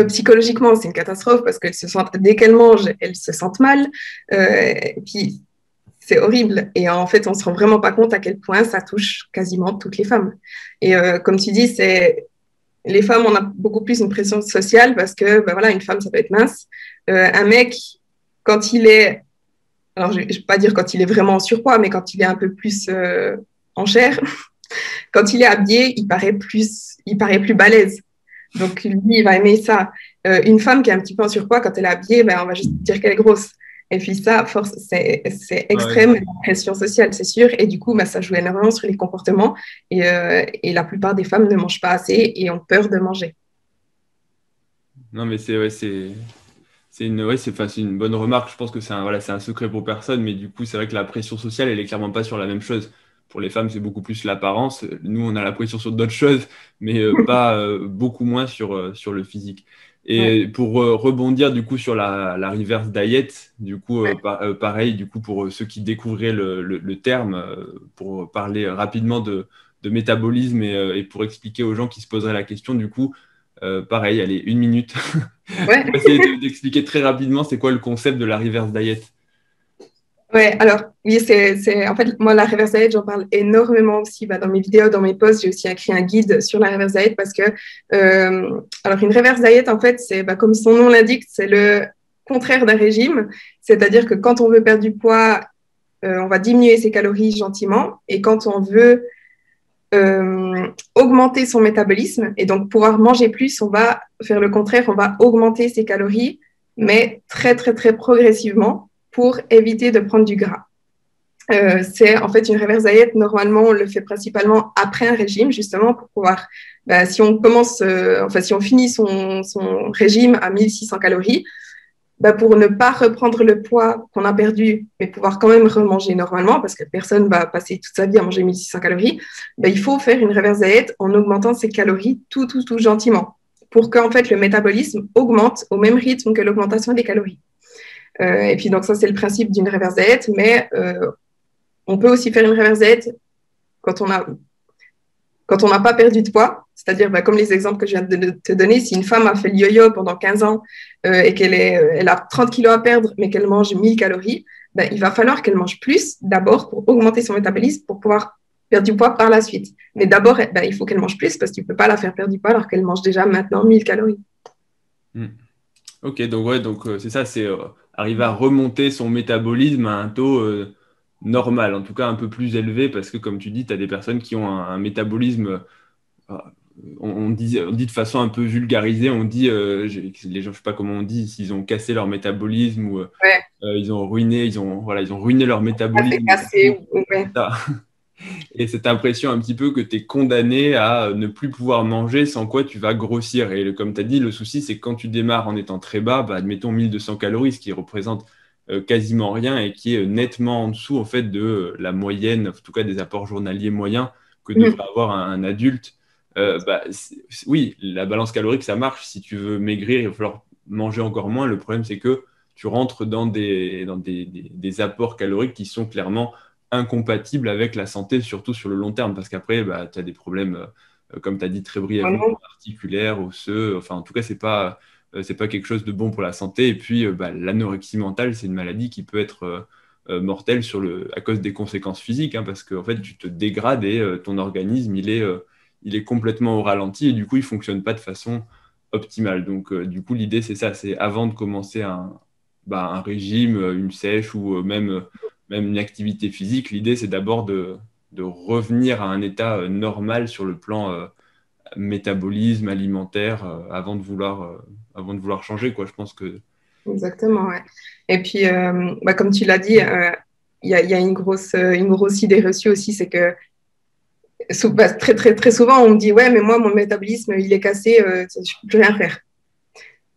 Psychologiquement, c'est une catastrophe parce qu'elles se sentent, dès qu'elles mangent, elles se sentent mal. Et puis, c'est horrible. Et en fait, on ne se rend vraiment pas compte à quel point ça touche quasiment toutes les femmes. Et comme tu dis, les femmes, on a beaucoup plus une pression sociale parce que, ben voilà, une femme, ça peut être mince. Un mec, quand il est, alors je ne vais pas dire quand il est vraiment en surpoids, mais quand il est un peu plus en chair, quand il est habillé, il paraît plus balèze. Donc, lui, il va aimer ça. Une femme qui est un petit peu en surpoids, quand elle est habillée, ben, on va juste dire qu'elle est grosse. Et puis ça, c'est Ouais. extrême, la pression sociale, c'est sûr. Et du coup, ben, ça joue énormément sur les comportements. Et la plupart des femmes ne mangent pas assez et ont peur de manger. Non, mais c'est ouais, c'est une, ouais, enfin, c'est une bonne remarque. Je pense que voilà, c'est un secret pour personne, mais du coup, c'est vrai que la pression sociale, elle est clairement pas sur la même chose. Pour les femmes, c'est beaucoup plus l'apparence. Nous, on a la pression sur d'autres choses, mais pas beaucoup moins sur le physique. Ouais, Et pour rebondir du coup sur la reverse diet, du coup, ouais. pareil, du coup, pour ceux qui découvraient le terme, pour parler rapidement de métabolisme et pour expliquer aux gens qui se poseraient la question, du coup, pareil, allez, 1 minute. Ouais. Pour essayer d'expliquer très rapidement c'est quoi le concept de la reverse diet. Ouais, alors, oui, en fait, moi, la reverse diet, j'en parle énormément aussi dans mes vidéos, dans mes posts. J'ai aussi écrit un guide sur la reverse diet parce que, alors, une reverse diet, en fait, c'est comme son nom l'indique, c'est le contraire d'un régime. C'est-à-dire que quand on veut perdre du poids, on va diminuer ses calories gentiment. Et quand on veut augmenter son métabolisme et donc pouvoir manger plus, on va faire le contraire, on va augmenter ses calories, mais très, très, très progressivement pour éviter de prendre du gras. C'est en fait une reverse diet. Normalement, on le fait principalement après un régime, justement, pour pouvoir, si on commence, si on finit son régime à 1600 calories, pour ne pas reprendre le poids qu'on a perdu, mais pouvoir quand même remanger normalement, parce que personne ne va passer toute sa vie à manger 1600 calories, il faut faire une reverse diet en augmentant ses calories tout, tout, tout gentiment, pour qu'en fait le métabolisme augmente au même rythme que l'augmentation des calories. Et puis donc ça, c'est le principe d'une reverse diet, mais on peut aussi faire une reverse diet quand on a quand on n'a pas perdu de poids, c'est-à-dire comme les exemples que je viens de te donner, si une femme a fait le yo-yo pendant 15 ans et elle a 30 kilos à perdre, mais qu'elle mange 1000 calories, il va falloir qu'elle mange plus d'abord pour augmenter son métabolisme, pour pouvoir perdre du poids par la suite. Mais d'abord, il faut qu'elle mange plus parce que tu ne peux pas la faire perdre du poids alors qu'elle mange déjà maintenant 1000 calories. Hmm. Ok, donc ouais, donc c'est ça, c'est arriver à remonter son métabolisme à un taux normal, en tout cas un peu plus élevé, parce que comme tu dis, tu as des personnes qui ont un métabolisme, euh, on dit de façon un peu vulgarisée, on dit, les gens, je sais pas comment on dit, s'ils ont cassé leur métabolisme ou Ouais, ils ont ruiné, voilà, ils ont ruiné leur ça fait métabolisme. Du coup, casser. Ouais. c'est ça. Et cette impression un petit peu que tu es condamné à ne plus pouvoir manger, sans quoi tu vas grossir. Et comme tu as dit, le souci, c'est que quand tu démarres en étant très bas, admettons 1200 calories, ce qui représente quasiment rien et qui est nettement en dessous en fait, de la moyenne, en tout cas des apports journaliers moyens que devrait avoir un adulte. Oui, la balance calorique, ça marche. Si tu veux maigrir, il va falloir manger encore moins. Le problème, c'est que tu rentres dans des apports caloriques qui sont clairement incompatibles avec la santé, surtout sur le long terme, parce qu'après, tu as des problèmes, comme tu as dit très brièvement, articulaires, osseux. Enfin, en tout cas, c'est pas quelque chose de bon pour la santé. Et puis, l'anorexie mentale, c'est une maladie qui peut être mortelle à cause des conséquences physiques, hein, parce qu'en fait, tu te dégrades et ton organisme, il est complètement au ralenti et du coup, il ne fonctionne pas de façon optimale. Donc, du coup, l'idée, c'est ça, c'est avant de commencer un régime, une sèche ou même une activité physique, l'idée, c'est d'abord de revenir à un état normal sur le plan métabolisme, alimentaire, avant de vouloir changer, quoi. Je pense que... Exactement, ouais. Et puis, comme tu l'as dit, il y a une grosse idée reçue aussi, c'est que très, très, très souvent, on me dit, ouais, mais moi, mon métabolisme, il est cassé, je ne peux plus rien faire.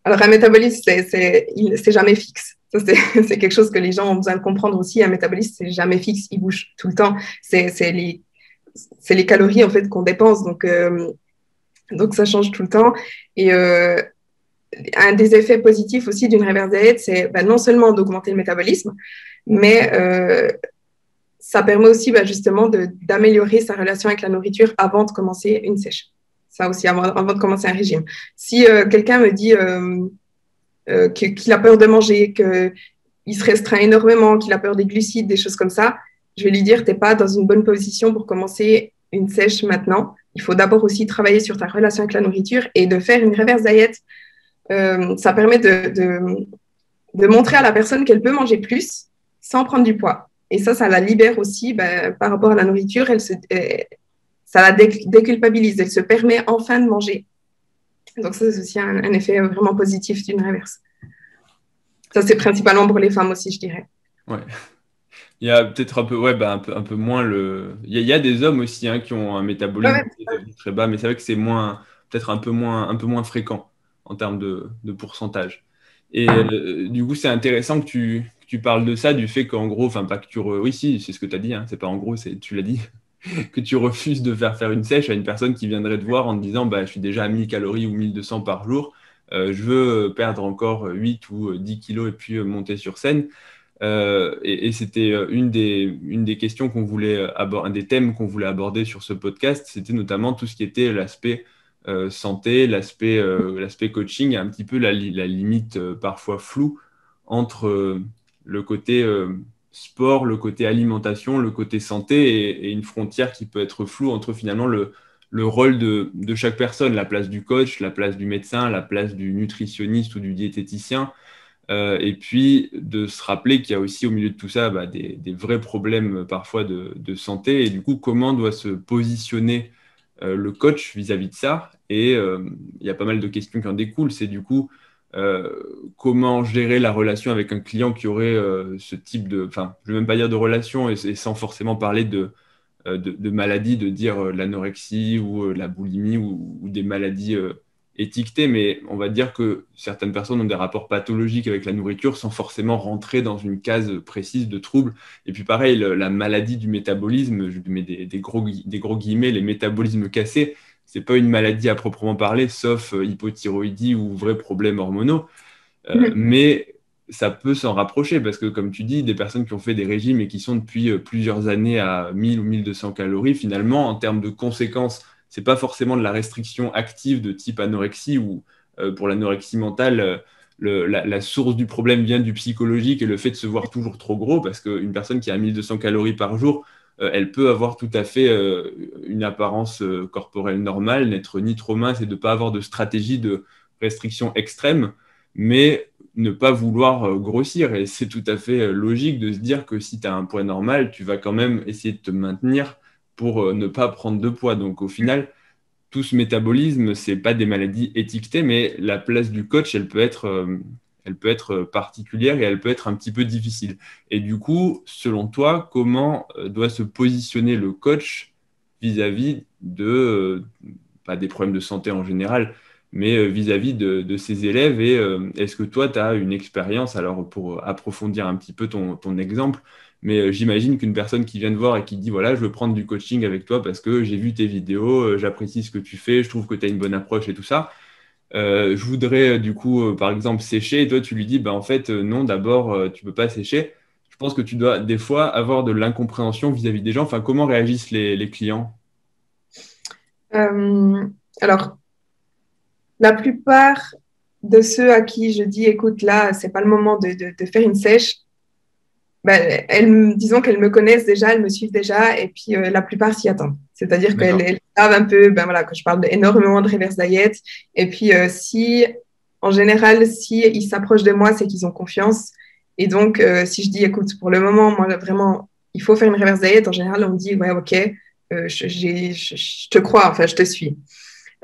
Alors, un métabolisme, c'est jamais fixe. Ça, c'est quelque chose que les gens ont besoin de comprendre aussi. Un métabolisme, c'est jamais fixe, il bouge tout le temps. C'est les calories, en fait, qu'on dépense. Donc, ça change tout le temps. Et un des effets positifs aussi d'une reverse diet, c'est non seulement d'augmenter le métabolisme, mais ça permet aussi justement d'améliorer sa relation avec la nourriture avant de commencer une sèche. Ça aussi, avant de commencer un régime. Si quelqu'un me dit qu'il a peur de manger, qu'il se restreint énormément, qu'il a peur des glucides, des choses comme ça, je vais lui dire, tu n'es pas dans une bonne position pour commencer une sèche maintenant. Il faut d'abord aussi travailler sur ta relation avec la nourriture et de faire une reverse diet. Ça permet de montrer à la personne qu'elle peut manger plus sans prendre du poids. Et ça la libère aussi par rapport à la nourriture. Ça la déculpabilise. Elle se permet enfin de manger. Donc ça, c'est aussi un effet vraiment positif d'une reverse. Ça, c'est principalement pour les femmes aussi, je dirais. Ouais. Il y a peut-être un peu, un peu moins Il y a des hommes aussi, hein, qui ont un métabolisme très bas, mais c'est vrai que c'est peut-être un peu moins fréquent en termes de pourcentage. Et du coup, c'est intéressant que tu parles de ça, du fait qu'en gros, enfin, pas que oui, si, c'est ce que tu as dit, hein, c'est pas en gros, tu l'as dit, que tu refuses de faire une sèche à une personne qui viendrait te voir en te disant, je suis déjà à 1000 calories ou 1200 par jour, je veux perdre encore 8 ou 10 kilos et puis monter sur scène. Et c'était une des questions qu'on voulait aborder, un des thèmes qu'on voulait aborder sur ce podcast, c'était notamment tout ce qui était l'aspect santé, l'aspect coaching, un petit peu la limite parfois floue entre le côté sport, le côté alimentation, le côté santé et une frontière qui peut être floue entre finalement le rôle de chaque personne, la place du coach, la place du médecin, la place du nutritionniste ou du diététicien. Et puis de se rappeler qu'il y a aussi au milieu de tout ça des vrais problèmes parfois de santé et du coup comment doit se positionner le coach vis-à-vis de ça. Et il y a pas mal de questions qui en découlent. C'est du coup comment gérer la relation avec un client qui aurait ce type enfin je ne veux même pas dire de relation et sans forcément parler de maladies, de dire l'anorexie ou la boulimie ou des maladies étiquetées, mais on va dire que certaines personnes ont des rapports pathologiques avec la nourriture sans forcément rentrer dans une case précise de trouble. Et puis pareil, la maladie du métabolisme, je mets des gros guillemets, les métabolismes cassés, c'est pas une maladie à proprement parler, sauf hypothyroïdie ou vrais problèmes hormonaux. Mais ça peut s'en rapprocher parce que, comme tu dis, des personnes qui ont fait des régimes et qui sont depuis plusieurs années à 1000 ou 1200 calories, finalement, en termes de conséquences, c'est pas forcément de la restriction active de type anorexie ou pour l'anorexie mentale, la source du problème vient du psychologique et le fait de se voir toujours trop gros parce qu'une personne qui a 1200 calories par jour, elle peut avoir tout à fait une apparence corporelle normale, n'être ni trop mince et de ne pas avoir de stratégie de restriction extrême, mais ne pas vouloir grossir. Et c'est tout à fait logique de se dire que si tu as un poids normal, tu vas quand même essayer de te maintenir pour ne pas prendre de poids. Donc au final, tout ce métabolisme, c'est pas des maladies étiquetées, mais la place du coach, elle peut être particulière et elle peut être un petit peu difficile. Et du coup, selon toi, comment doit se positionner le coach vis-à-vis pas des problèmes de santé en général, mais vis-à-vis de ses élèves est-ce que toi, tu as une expérience, alors pour approfondir un petit peu ton exemple, Mais j'imagine qu'une personne qui vient te voir et qui dit, voilà, je veux prendre du coaching avec toi parce que j'ai vu tes vidéos, j'apprécie ce que tu fais, je trouve que tu as une bonne approche et tout ça. Je voudrais du coup, par exemple, sécher, et toi tu lui dis, bah, en fait, non, d'abord, tu peux pas sécher. Je pense que tu dois des fois avoir de l'incompréhension vis-à-vis des gens. Enfin, comment réagissent les clients? Euh, alors, la plupart de ceux à qui je dis, écoute, là, c'est pas le moment de faire une sèche, ben, disons qu'elles me connaissent déjà, elles me suivent déjà, et puis la plupart s'y attendent. C'est-à-dire D'accord. qu'elles savent un peu, ben voilà, que je parle énormément de reverse diet. Et puis en général, si ils s'approchent de moi, c'est qu'ils ont confiance. Et donc, si je dis, écoute, pour le moment, moi vraiment, il faut faire une reverse diet, en général, on me dit, ouais, ok, je te crois, enfin, je te suis.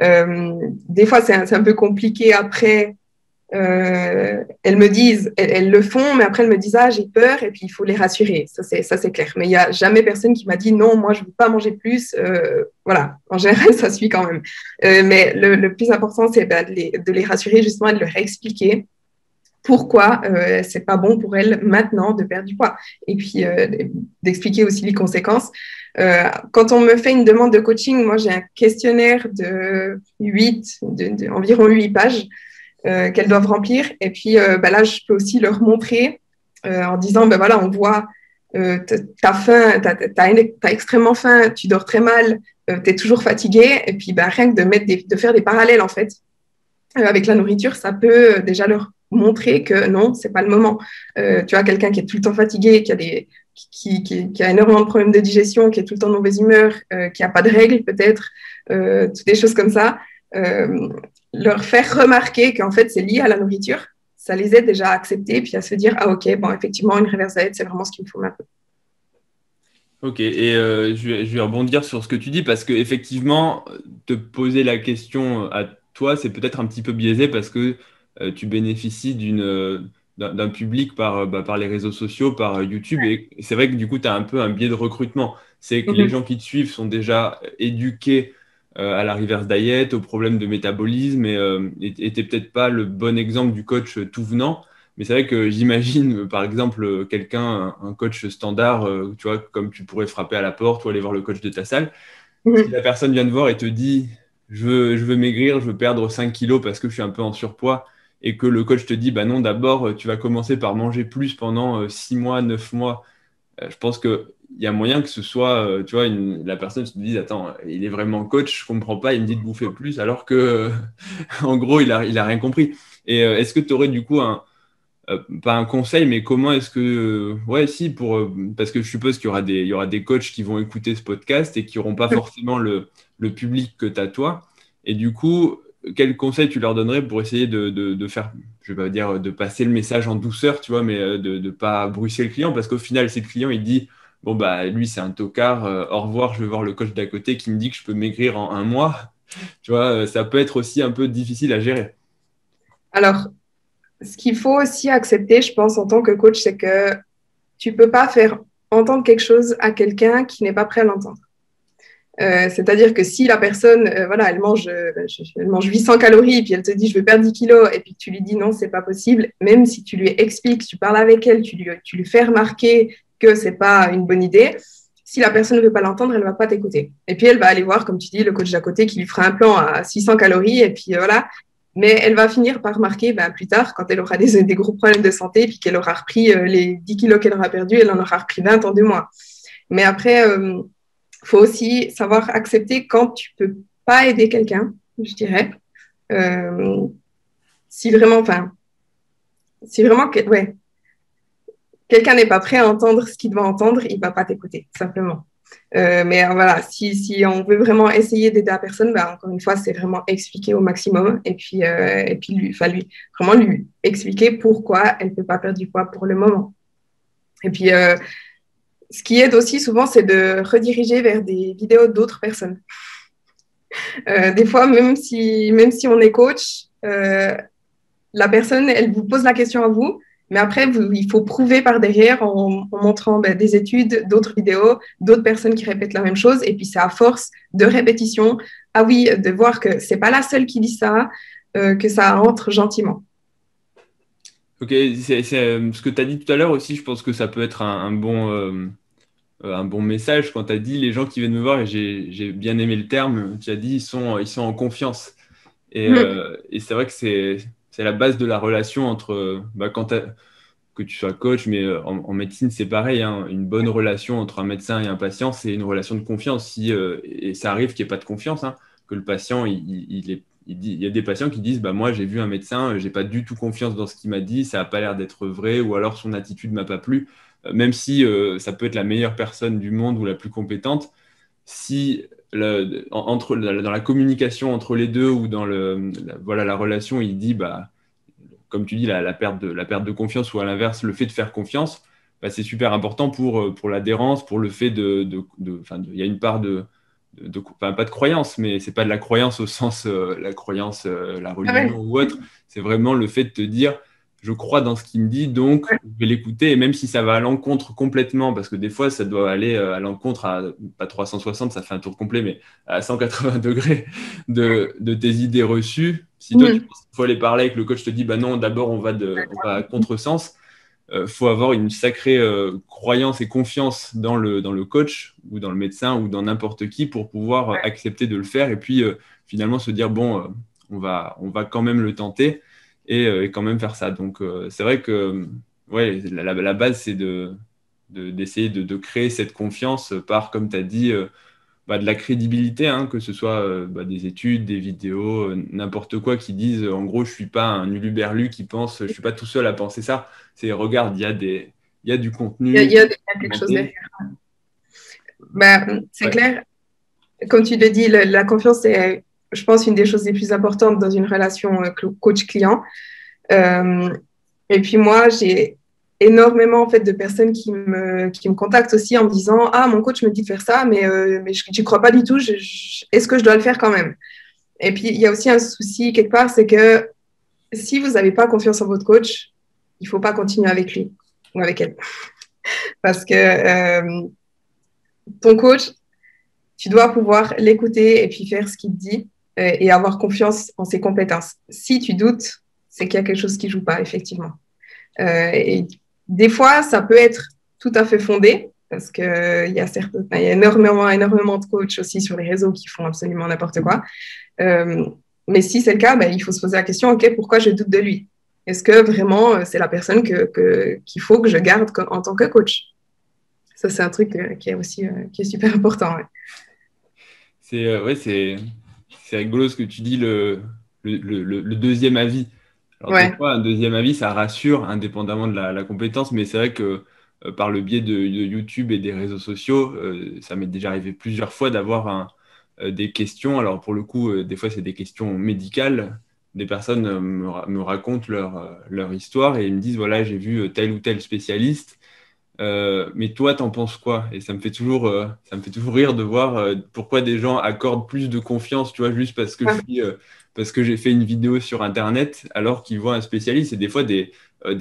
Des fois, c'est un peu compliqué après elles me disent, elles le font, mais après elles me disent, ah, j'ai peur, et puis il faut les rassurer. Ça, c'est clair. Mais il n'y a jamais personne qui m'a dit, non, moi, je ne veux pas manger plus. Voilà, en général, ça suit quand même. Mais le plus important, c'est de les rassurer, justement, et de leur expliquer pourquoi c'est pas bon pour elles maintenant de perdre du poids. Et puis, d'expliquer aussi les conséquences. Quand on me fait une demande de coaching, moi, j'ai un questionnaire environ 8 pages qu'elles doivent remplir. Et puis là, je peux aussi leur montrer en disant, ben voilà, on voit, t'as faim, t'as extrêmement faim, tu dors très mal, t'es toujours fatigué. Et puis rien que de faire des parallèles, en fait, avec la nourriture, ça peut déjà leur montrer que non, c'est pas le moment. Tu vois, quelqu'un qui est tout le temps fatigué, qui a énormément de problèmes de digestion, qui est tout le temps de mauvaise humeur, qui n'a pas de règles peut-être, toutes des choses comme ça, leur faire remarquer qu'en fait c'est lié à la nourriture, ça les aide déjà à accepter puis à se dire ah ok, bon effectivement une reverse diet c'est vraiment ce qu'il me faut maintenant. Ok, et je vais rebondir sur ce que tu dis parce que effectivement, te poser la question à toi, c'est peut-être un petit peu biaisé parce que tu bénéficies d'un public par les réseaux sociaux, par YouTube, et c'est vrai que du coup, tu as un peu un biais de recrutement. C'est que les Mhm. gens qui te suivent sont déjà éduqués à la reverse diet, aux problèmes de métabolisme, et t'es peut-être pas le bon exemple du coach tout venant. Mais c'est vrai que j'imagine, par exemple, quelqu'un, un coach standard, tu vois, comme tu pourrais frapper à la porte ou aller voir le coach de ta salle. Si Mhm. la personne vient te voir et te dit, je veux maigrir, je veux perdre 5 kilos parce que je suis un peu en surpoids, et que le coach te dit, bah non, d'abord, tu vas commencer par manger plus pendant 6 mois, 9 mois, je pense qu'il y a moyen que ce soit, tu vois, la personne se dise, attends, il est vraiment coach, je comprends pas, il me dit de bouffer plus, alors que, en gros, il a rien compris. Et est-ce que tu aurais du coup pas un conseil, mais comment est-ce que, ouais, si, parce que je suppose qu'il y aura des coachs qui vont écouter ce podcast et qui n'auront pas forcément le public que tu as toi. Et du coup, quel conseil tu leur donnerais pour essayer de faire, je vais pas dire de passer le message en douceur, tu vois, mais de ne pas brusquer le client, parce qu'au final, si le client, il dit, bon, bah, lui, c'est un tocard, au revoir, je vais voir le coach d'à côté qui me dit que je peux maigrir en un mois, tu vois, ça peut être aussi un peu difficile à gérer. Alors, ce qu'il faut aussi accepter, je pense, en tant que coach, c'est que tu peux pas faire entendre quelque chose à quelqu'un qui n'est pas prêt à l'entendre. C'est-à-dire que si la personne, voilà, elle mange 800 calories, et puis elle te dit je veux perdre 10 kilos, et puis tu lui dis non, c'est pas possible, même si tu lui expliques, tu parles avec elle, tu lui fais remarquer que c'est pas une bonne idée, si la personne ne veut pas l'entendre, elle va pas t'écouter. Et puis elle va aller voir, comme tu dis, le coach d'à côté qui lui fera un plan à 600 calories, et puis voilà. Mais elle va finir par remarquer plus tard, quand elle aura des gros problèmes de santé, puis qu'elle aura repris les 10 kilos qu'elle aura perdus, elle en aura repris 20 en 2 mois. Mais après, faut aussi savoir accepter quand tu peux pas aider quelqu'un, je dirais. Euh, si vraiment, enfin, si vraiment, ouais, quelqu'un n'est pas prêt à entendre ce qu'il doit entendre, il va pas t'écouter, simplement. Mais voilà, si on veut vraiment essayer d'aider la personne, encore une fois, c'est vraiment expliquer au maximum et puis vraiment lui expliquer pourquoi elle peut pas perdre du poids pour le moment. Et puis, ce qui aide aussi souvent, c'est de rediriger vers des vidéos d'autres personnes. Des fois, même si on est coach, la personne, elle vous pose la question à vous, mais après, il faut prouver par derrière en montrant des études, d'autres vidéos, d'autres personnes qui répètent la même chose. Et puis, c'est à force de répétition, ah oui, de voir que c'est pas la seule qui dit ça, que ça entre gentiment. Ok, ce que tu as dit tout à l'heure aussi, je pense que ça peut être un bon message quand tu as dit les gens qui viennent me voir, et j'ai bien aimé le terme, tu as dit ils sont en confiance. Et c'est vrai que c'est la base de la relation entre, que tu sois coach, mais en médecine, c'est pareil, hein. Une bonne relation entre un médecin et un patient, c'est une relation de confiance. Et ça arrive qu'il n'y ait pas de confiance, hein, que le patient, il y a des patients qui disent, bah, moi, j'ai vu un médecin, j'ai pas du tout confiance dans ce qu'il m'a dit, ça n'a pas l'air d'être vrai, ou alors son attitude m'a pas plu. Même si ça peut être la meilleure personne du monde ou la plus compétente, si dans la communication entre les deux ou dans voilà, la relation, il dit, bah, comme tu dis, la perte de confiance ou à l'inverse, le fait de faire confiance, bah, c'est super important pour l'adhérence, pour le fait il y a une part enfin, pas de croyance, mais c'est pas de la croyance au sens, la croyance, la Ah religion ouais, ou autre, c'est vraiment le fait de te dire, je crois dans ce qu'il me dit, donc ouais, je vais l'écouter, et même si ça va à l'encontre complètement, parce que des fois, ça doit aller à l'encontre à, pas 360, ça fait un tour complet, mais à 180 degrés de tes idées reçues. Si toi, tu Mhm. penses qu'il faut aller parler avec le coach te dit, bah non, d'abord, on va à contresens, faut avoir une sacrée croyance et confiance dans le coach ou dans le médecin ou dans n'importe qui pour pouvoir accepter de le faire et puis finalement se dire, bon, on va quand même le tenter et quand même faire ça. Donc, c'est vrai que ouais, la base, c'est d'essayer de créer cette confiance par, comme tu as dit, de la crédibilité, hein, que ce soit des études, des vidéos, n'importe quoi qui disent en gros, je suis pas un uluberlu qui pense, je suis pas tout seul à penser ça. C'est regarde, il y a du il contenu, y a quelque chose documenté. derrière. Ben, c'est Ouais. clair. Comme tu le dis, la confiance est, je pense, une des choses les plus importantes dans une relation coach-client. Euh, et puis moi, j'ai énormément en fait de personnes qui me contactent aussi en me disant ah mon coach me dit de faire ça mais je n'y crois pas du tout, est-ce que je dois le faire quand même? Et puis il y a aussi un souci quelque part, c'est que si vous n'avez pas confiance en votre coach, il ne faut pas continuer avec lui ou avec elle parce que ton coach, tu dois pouvoir l'écouter et puis faire ce qu'il te dit et avoir confiance en ses compétences. Si tu doutes, c'est qu'il y a quelque chose qui ne joue pas, effectivement. Et des fois, ça peut être tout à fait fondé parce qu'il y a il y a énormément de coachs aussi sur les réseaux qui font absolument n'importe quoi. Euh, mais si c'est le cas, ben, il faut se poser la question, OK, pourquoi je doute de lui? Est-ce que vraiment c'est la personne qu'il faut que je garde en tant que coach? Ça, c'est un truc qui est aussi qui est super important. Ouais. Ouais, c'est rigolo ce que tu dis, le deuxième avis. Alors, des Ouais. fois, un deuxième avis, ça rassure indépendamment de la compétence, mais c'est vrai que par le biais de YouTube et des réseaux sociaux, ça m'est déjà arrivé plusieurs fois d'avoir des questions. Alors, pour le coup, des fois, c'est des questions médicales. Des personnes me racontent leur histoire et ils me disent, voilà, j'ai vu tel ou tel spécialiste. Mais toi, t'en penses quoi? Et ça me fait toujours rire de voir pourquoi des gens accordent plus de confiance, tu vois, juste parce que j'ai fait une vidéo sur Internet, alors qu'ils voient un spécialiste. Et des fois, des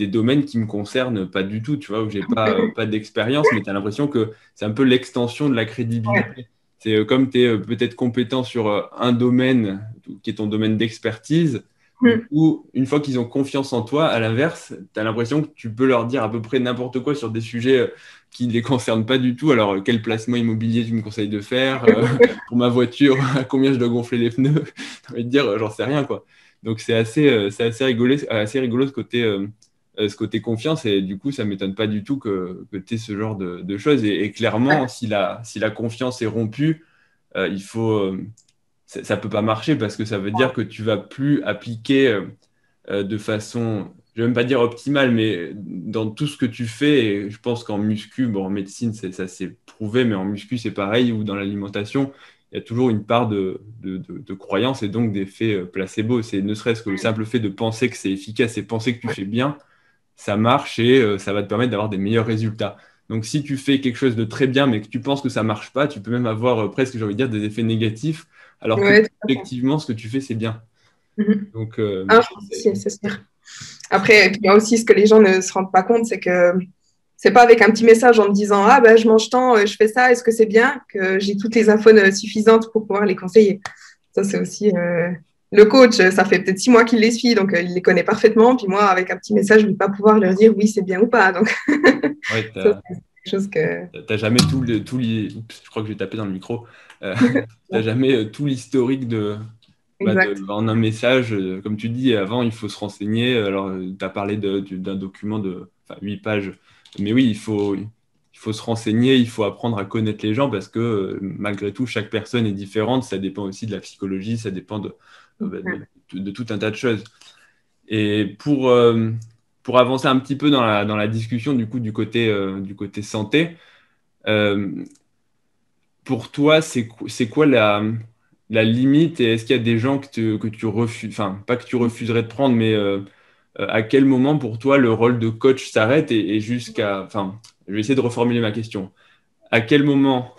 domaines qui me concernent pas du tout, tu vois, où j'ai pas d'expérience, mais tu as l'impression que c'est un peu l'extension de la Ouais. crédibilité. C'est comme tu es peut-être compétent sur un domaine qui est ton domaine d'expertise. Du Mm. coup, une fois qu'ils ont confiance en toi, à l'inverse, tu as l'impression que tu peux leur dire à peu près n'importe quoi sur des sujets qui ne les concernent pas du tout. Alors, quel placement immobilier tu me conseilles de faire pour ma voiture, à combien je dois gonfler les pneus? J'ai envie de dire, j'en sais rien, quoi. Donc, c'est assez rigolo ce côté confiance. Et du coup, ça ne m'étonne pas du tout que tu aies ce genre de choses. Et clairement, si la confiance est rompue, il faut. Ça peut pas marcher parce que ça veut dire que tu vas plus appliquer de façon, je vais même pas dire optimale, mais dans tout ce que tu fais, et je pense qu'en muscu, bon, en médecine, ça s'est prouvé, mais en muscu, c'est pareil, ou dans l'alimentation, il y a toujours une part de croyance et donc d'effet placebo. C'est ne serait-ce que le simple fait de penser que c'est efficace et penser que tu fais bien, ça marche et ça va te permettre d'avoir des meilleurs résultats. Donc, si tu fais quelque chose de très bien, mais que tu penses que ça marche pas, tu peux même avoir presque, j'ai envie de dire, des effets négatifs, alors que Ouais, tout à fait. effectivement, ce que tu fais, c'est bien. Mhm. Donc, Ah, je pense aussi, c'est sûr. Après, il y a aussi ce que les gens ne se rendent pas compte, c'est que c'est pas avec un petit message en me disant ah ben je mange tant, je fais ça, est-ce que c'est bien que j'ai toutes les infos suffisantes pour pouvoir les conseiller. Ça c'est aussi. le coach, ça fait peut-être 6 mois qu'il les suit, donc il les connaît parfaitement. Puis moi, avec un petit message, je ne vais pas pouvoir leur dire oui, c'est bien ou pas. Donc, Ouais, ça, c'est quelque chose que. t'as jamais oups, je crois que j'ai tapé dans le micro. T'as jamais tout l'historique Exact. en un message. Comme tu dis, avant, il faut se renseigner. Alors, tu as parlé d'un document de 8 pages. Mais oui, il faut se renseigner, il faut apprendre à connaître les gens parce que malgré tout, chaque personne est différente. Ça dépend aussi de la psychologie, ça dépend de tout un tas de choses. Et pour avancer un petit peu dans la discussion du côté santé, euh, pour toi, c'est quoi la limite et est-ce qu'il y a des gens que tu refuses, enfin, pas que tu refuserais de prendre, mais à quel moment pour toi le rôle de coach s'arrête et enfin, je vais essayer de reformuler ma question. À quel moment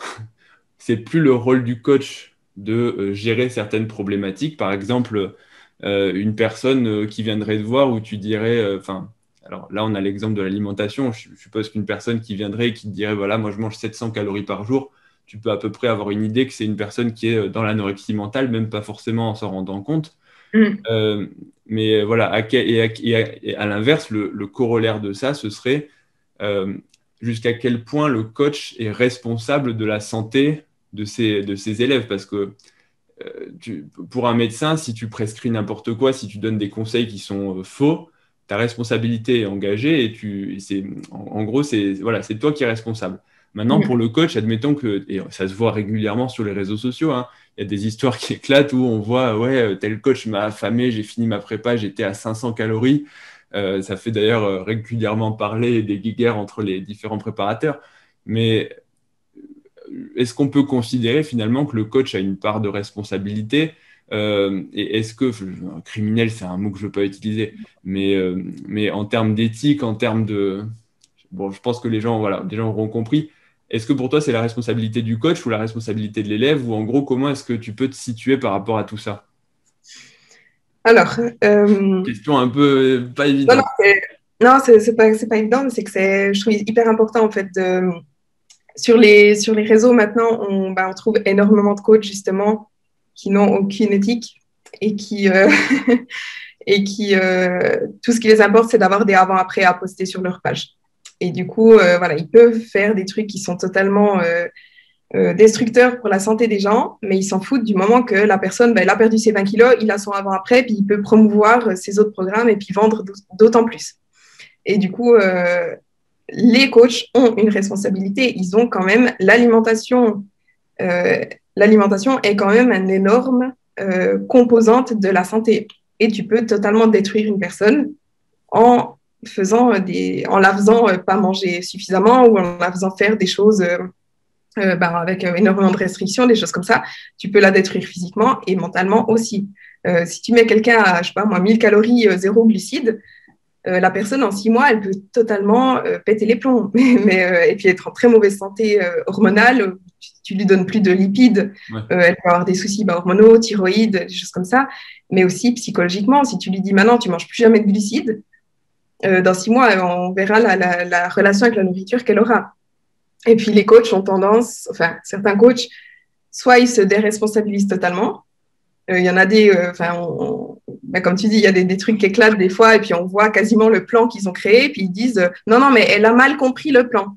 c'est plus le rôle du coach de gérer certaines problématiques, par exemple, une personne qui viendrait te voir où tu dirais, enfin, alors là on a l'exemple de l'alimentation, je suppose qu'une personne qui viendrait et qui te dirait, voilà, moi je mange 700 calories par jour, tu peux à peu près avoir une idée que c'est une personne qui est dans l'anorexie mentale, même pas forcément en s'en rendant compte. Mm. Euh, mais voilà, et à l'inverse, le corollaire de ça, ce serait euh, jusqu'à quel point le coach est responsable de la santé de ses élèves. Parce que pour un médecin, si tu prescris n'importe quoi, si tu donnes des conseils qui sont faux, ta responsabilité est engagée en gros, c'est toi qui es responsable. Maintenant, pour Mm. le coach, admettons que, et ça se voit régulièrement sur les réseaux sociaux, hein, il y a des histoires qui éclatent où on voit, ouais, tel coach m'a affamé, j'ai fini ma prépa, j'étais à 500 calories. Ça fait d'ailleurs régulièrement parler des guéguerres entre les différents préparateurs. Mais est-ce qu'on peut considérer finalement que le coach a une part de responsabilité et est-ce que, criminel, c'est un mot que je ne veux pas utiliser, mais en termes d'éthique, en termes de. Bon, je pense que les gens auront compris. Est-ce que pour toi, c'est la responsabilité du coach ou la responsabilité de l'élève? Ou en gros, comment est-ce que tu peux te situer par rapport à tout ça? Alors, Question un peu pas non, non, évidente. non, c'est pas évident, mais c'est que je trouve hyper important en fait sur les réseaux maintenant, on trouve énormément de coachs justement qui n'ont aucune éthique et qui et qui tout ce qui les importe, c'est d'avoir des avant-après à poster sur leur page. Et du coup, voilà, ils peuvent faire des trucs qui sont totalement destructeurs pour la santé des gens, mais ils s'en foutent du moment que la personne, elle a perdu ses 20 kilos, il a son avant-après, puis il peut promouvoir ses autres programmes et puis vendre d'autant plus. Et du coup, les coachs ont une responsabilité. Ils ont quand même l'alimentation. Euh, l'alimentation est quand même une énorme composante de la santé. Et tu peux totalement détruire une personne en en la faisant pas manger suffisamment ou en la faisant faire des choses avec énormément de restrictions, des choses comme ça. Tu peux la détruire physiquement et mentalement aussi. Si tu mets quelqu'un à, je sais pas moi, 1000 calories, zéro glucides, la personne en 6 mois, elle peut totalement péter les plombs, et puis être en très mauvaise santé hormonale. Tu lui donnes plus de lipides, Ouais. elle peut avoir des soucis hormonaux, thyroïde, des choses comme ça, mais aussi psychologiquement. Si tu lui dis maintenant, tu manges plus jamais de glucides, dans 6 mois, on verra la relation avec la nourriture qu'elle aura. Et puis les coachs ont tendance, enfin certains coachs, soit ils se déresponsabilisent totalement, il y en a des, comme tu dis, il y a des trucs qui éclatent des fois, et puis on voit quasiment le plan qu'ils ont créé, puis ils disent non, non, mais elle a mal compris le plan.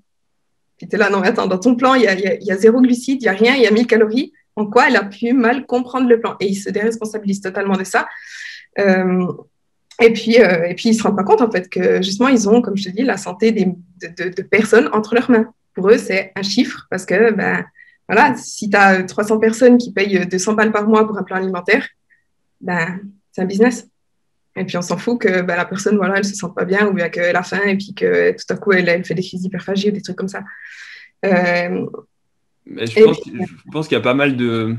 Puis tu es là, non, mais attends, dans ton plan, il y a zéro glucide, il n'y a rien, il y a 1000 calories. En quoi elle a pu mal comprendre le plan? Et ils se déresponsabilisent totalement de ça. Euh, et puis, ils ne se rendent pas compte, en fait, que justement, ils ont, comme je te dis, la santé de personnes entre leurs mains. Pour eux, c'est un chiffre parce que, ben, voilà, si tu as 300 personnes qui payent 200 balles par mois pour un plan alimentaire, ben, c'est un business. Et puis, on s'en fout que ben, la personne, voilà, elle se sente pas bien ou bien qu'elle a faim et puis que tout à coup, elle fait des crises d'hyperphagie ou des trucs comme ça. Euh, Mais je et pense, puis, je pense qu'il y a pas mal de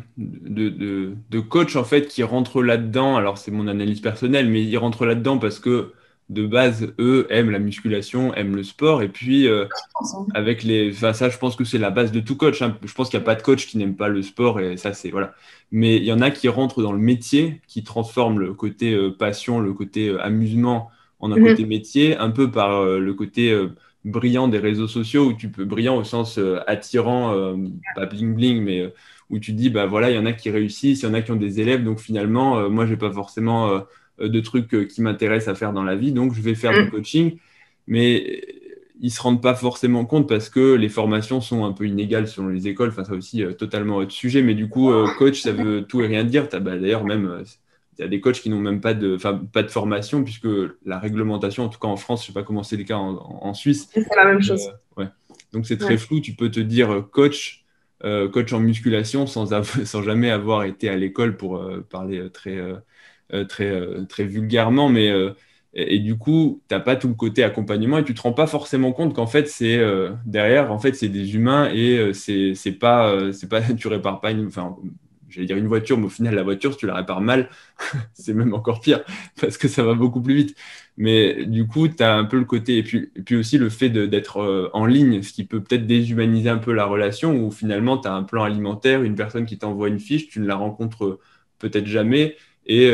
coachs en fait qui rentrent là-dedans. Alors c'est mon analyse personnelle, mais ils rentrent là-dedans parce que de base, eux aiment la musculation, aiment le sport. Et puis enfin, ça, je pense que c'est la base de tout coach, hein. Je pense qu'il n'y a pas de coach qui n'aime pas le sport et ça, c'est voilà. Mais il y en a qui rentrent dans le métier, qui transforment le côté passion, le côté amusement en un côté métier, un peu par le côté brillant des réseaux sociaux, brillant au sens attirant, pas bling bling, mais où tu te dis, bah voilà, il y en a qui réussissent, il y en a qui ont des élèves, donc finalement, moi, j'ai pas forcément de trucs qui m'intéressent à faire dans la vie, donc je vais faire du coaching. Mais ils se rendent pas forcément compte parce que les formations sont un peu inégales selon les écoles. Enfin, ça aussi, totalement autre sujet. Mais du coup, coach, ça veut tout et rien dire. D'ailleurs, même, il y a des coachs qui n'ont même pas de formation, puisque la réglementation, en tout cas en France, je sais pas comment c'est le cas en Suisse. C'est la même chose. Ouais. Donc, c'est très flou. Tu peux te dire coach, coach en musculation sans jamais avoir été à l'école pour parler très vulgairement. Mais et du coup, tu n'as pas tout le côté accompagnement et tu ne te rends pas forcément compte qu'en fait, derrière, en fait, c'est des humains et c'est pas, tu répares pas enfin, j'allais dire une voiture, mais au final, la voiture, si tu la répares mal, c'est même encore pire parce que ça va beaucoup plus vite. Mais du coup, tu as un peu le côté, et puis aussi le fait d'être en ligne, ce qui peut peut-être déshumaniser un peu la relation où finalement, tu as un plan alimentaire, une personne qui t'envoie une fiche, tu ne la rencontres peut-être jamais. Et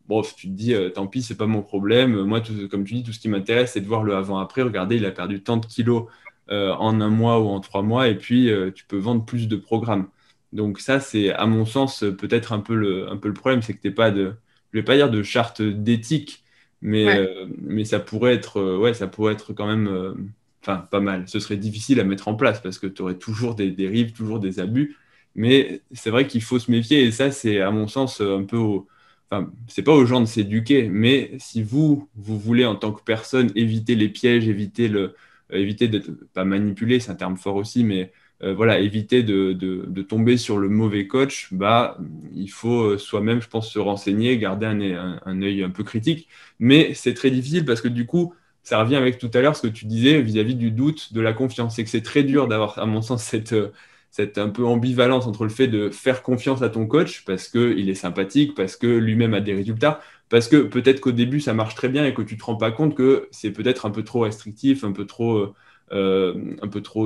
bon, tu te dis, tant pis, c'est pas mon problème. Moi, comme tu dis, tout ce qui m'intéresse, c'est de voir le avant-après. Regardez, il a perdu tant de kilos en un mois ou en 3 mois, et puis tu peux vendre plus de programmes. Donc ça, c'est à mon sens peut-être un peu le problème, c'est que t'es pas je vais pas dire de charte d'éthique, mais ça pourrait être, ouais, ça pourrait être quand même, enfin, pas mal. Ce serait difficile à mettre en place parce que tu aurais toujours des dérives, toujours des abus. Mais c'est vrai qu'il faut se méfier, et ça, c'est à mon sens un peu enfin, c'est pas aux gens de s'éduquer, mais si vous voulez en tant que personne éviter les pièges, éviter d'être, pas manipulé, c'est un terme fort aussi, mais voilà, éviter de tomber sur le mauvais coach, bah, il faut soi-même, je pense, se renseigner, garder un œil un peu critique. Mais c'est très difficile parce que du coup, ça revient avec tout à l'heure ce que tu disais vis-à-vis du doute, de la confiance. C'est que c'est très dur d'avoir, à mon sens, cette un peu ambivalence entre le fait de faire confiance à ton coach parce qu'il est sympathique, parce que lui-même a des résultats, parce que peut-être qu'au début ça marche très bien et que tu ne te rends pas compte que c'est peut-être un peu trop restrictif, un peu trop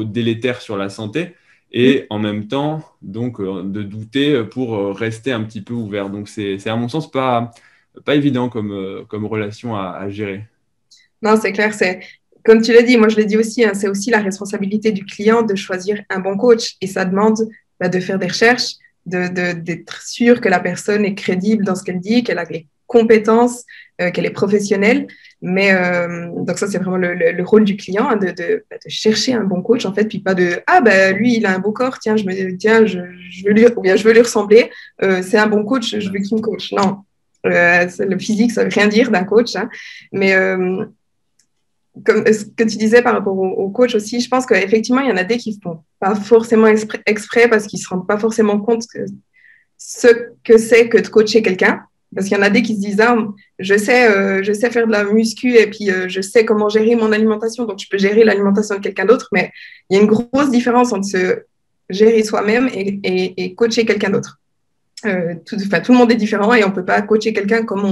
délétère sur la santé. Et en même temps, donc, de douter pour rester un petit peu ouvert. Donc, c'est à mon sens pas évident comme relation à gérer. Non, c'est clair, c'est comme tu l'as dit, moi je l'ai dit aussi, hein, c'est aussi la responsabilité du client de choisir un bon coach et ça demande de faire des recherches, d'être sûr que la personne est crédible dans ce qu'elle dit, qu'elle a les compétences, qu'elle est professionnelle. Mais donc ça, c'est vraiment le rôle du client, hein, de chercher un bon coach en fait, puis pas de ah ben lui il a un beau corps, tiens je veux lui ou bien je veux lui ressembler, c'est un bon coach, je veux qu'il me coach. Non, le physique ça veut rien dire d'un coach, hein, mais comme ce que tu disais par rapport au coach aussi, je pense qu'effectivement, il y en a des qui ne font pas forcément exprès parce qu'ils ne se rendent pas forcément compte que ce que c'est que de coacher quelqu'un. Parce qu'il y en a des qui se disent, ah, je sais faire de la muscu et puis je sais comment gérer mon alimentation, donc je peux gérer l'alimentation de quelqu'un d'autre. Mais il y a une grosse différence entre se gérer soi-même et coacher quelqu'un d'autre. Tout le monde est différent et on ne peut pas coacher quelqu'un comme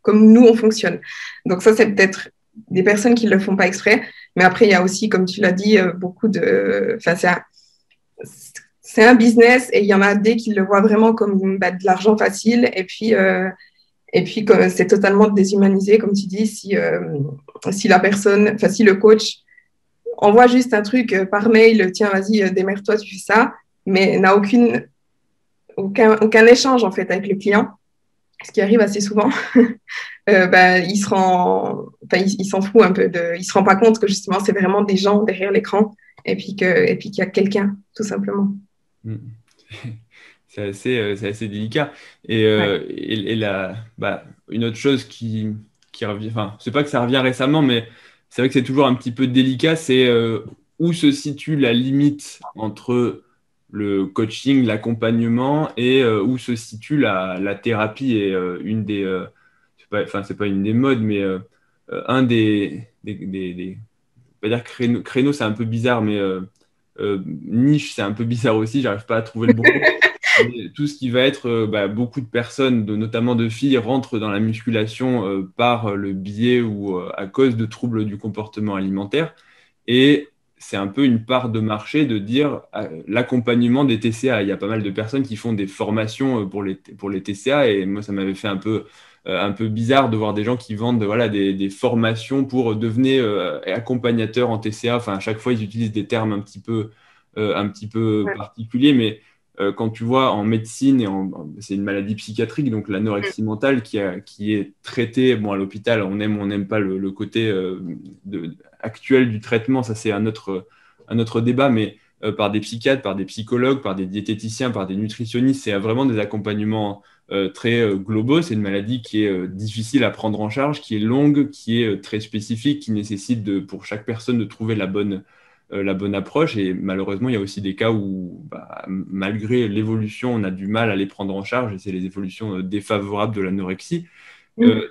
nous, on fonctionne. Donc ça, c'est peut-être des personnes qui ne le font pas exprès. Mais après, il y a aussi, comme tu l'as dit, beaucoup de... Enfin, c'est un business et il y en a des qui le voient vraiment comme de l'argent facile. Et puis c'est totalement déshumanisé, comme tu dis, si la personne, enfin, si le coach envoie juste un truc par mail, tiens, vas-y, démerde-toi, tu fais ça, mais n'a aucun échange en fait avec le client, ce qui arrive assez souvent. Il s'en fout un peu il se rend pas compte que justement c'est vraiment des gens derrière l'écran et puis qu'il y a quelqu'un tout simplement. Mm. C'est assez délicat. Une autre chose qui revient, enfin, c'est pas que ça revient récemment, mais c'est vrai que c'est toujours un petit peu délicat, c'est où se situe la limite entre le coaching, l'accompagnement et où se situe la thérapie. Et c'est pas une des modes, mais un je vais pas dire créneau, c'est un peu bizarre, mais niche, c'est un peu bizarre aussi, j'arrive pas à trouver le bon mot. Mais tout ce qui va être, beaucoup de personnes, notamment de filles, rentrent dans la musculation par le biais ou à cause de troubles du comportement alimentaire. Et c'est un peu une part de marché de dire l'accompagnement des TCA. Il y a pas mal de personnes qui font des formations pour les TCA. Et moi, ça m'avait fait un peu bizarre de voir des gens qui vendent voilà, des formations pour devenir accompagnateurs en TCA. Enfin, à chaque fois, ils utilisent des termes un petit peu particuliers, mais quand tu vois en médecine, c'est une maladie psychiatrique, donc l'anorexie mentale qui est traitée à l'hôpital, on aime ou on n'aime pas le côté actuel du traitement, ça c'est un autre débat, mais par des psychiatres, par des psychologues, par des diététiciens, par des nutritionnistes, c'est vraiment des accompagnements très globaux. C'est une maladie qui est difficile à prendre en charge, qui est longue, qui est très spécifique, qui nécessite pour chaque personne de trouver la bonne approche. Et malheureusement, il y a aussi des cas où, malgré l'évolution, on a du mal à les prendre en charge, et c'est les évolutions défavorables de l'anorexie.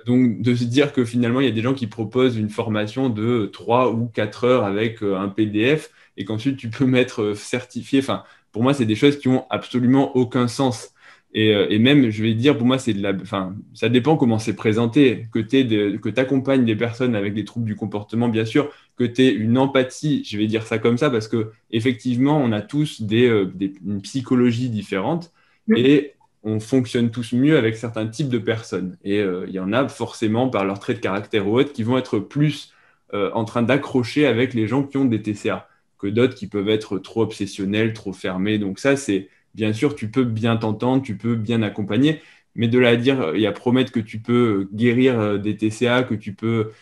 Donc, de se dire que finalement, il y a des gens qui proposent une formation de 3 ou 4 heures avec un PDF et qu'ensuite tu peux mettre certifié. Enfin, pour moi, c'est des choses qui ont absolument aucun sens. Et même, je vais dire, pour moi, ça dépend comment c'est présenté. Que tu accompagnes des personnes avec des troubles du comportement, bien sûr, que tu aies une empathie, je vais dire ça comme ça, parce que effectivement, on a tous une psychologie différente. Et on fonctionne tous mieux avec certains types de personnes. Et il y en a forcément, par leur trait de caractère ou autre, qui vont être plus en train d'accrocher avec les gens qui ont des TCA, que d'autres qui peuvent être trop obsessionnels, trop fermés. Donc ça, c'est bien sûr, tu peux bien t'entendre, tu peux bien accompagner, mais de là à dire et à promettre que tu peux guérir des TCA, que tu peux...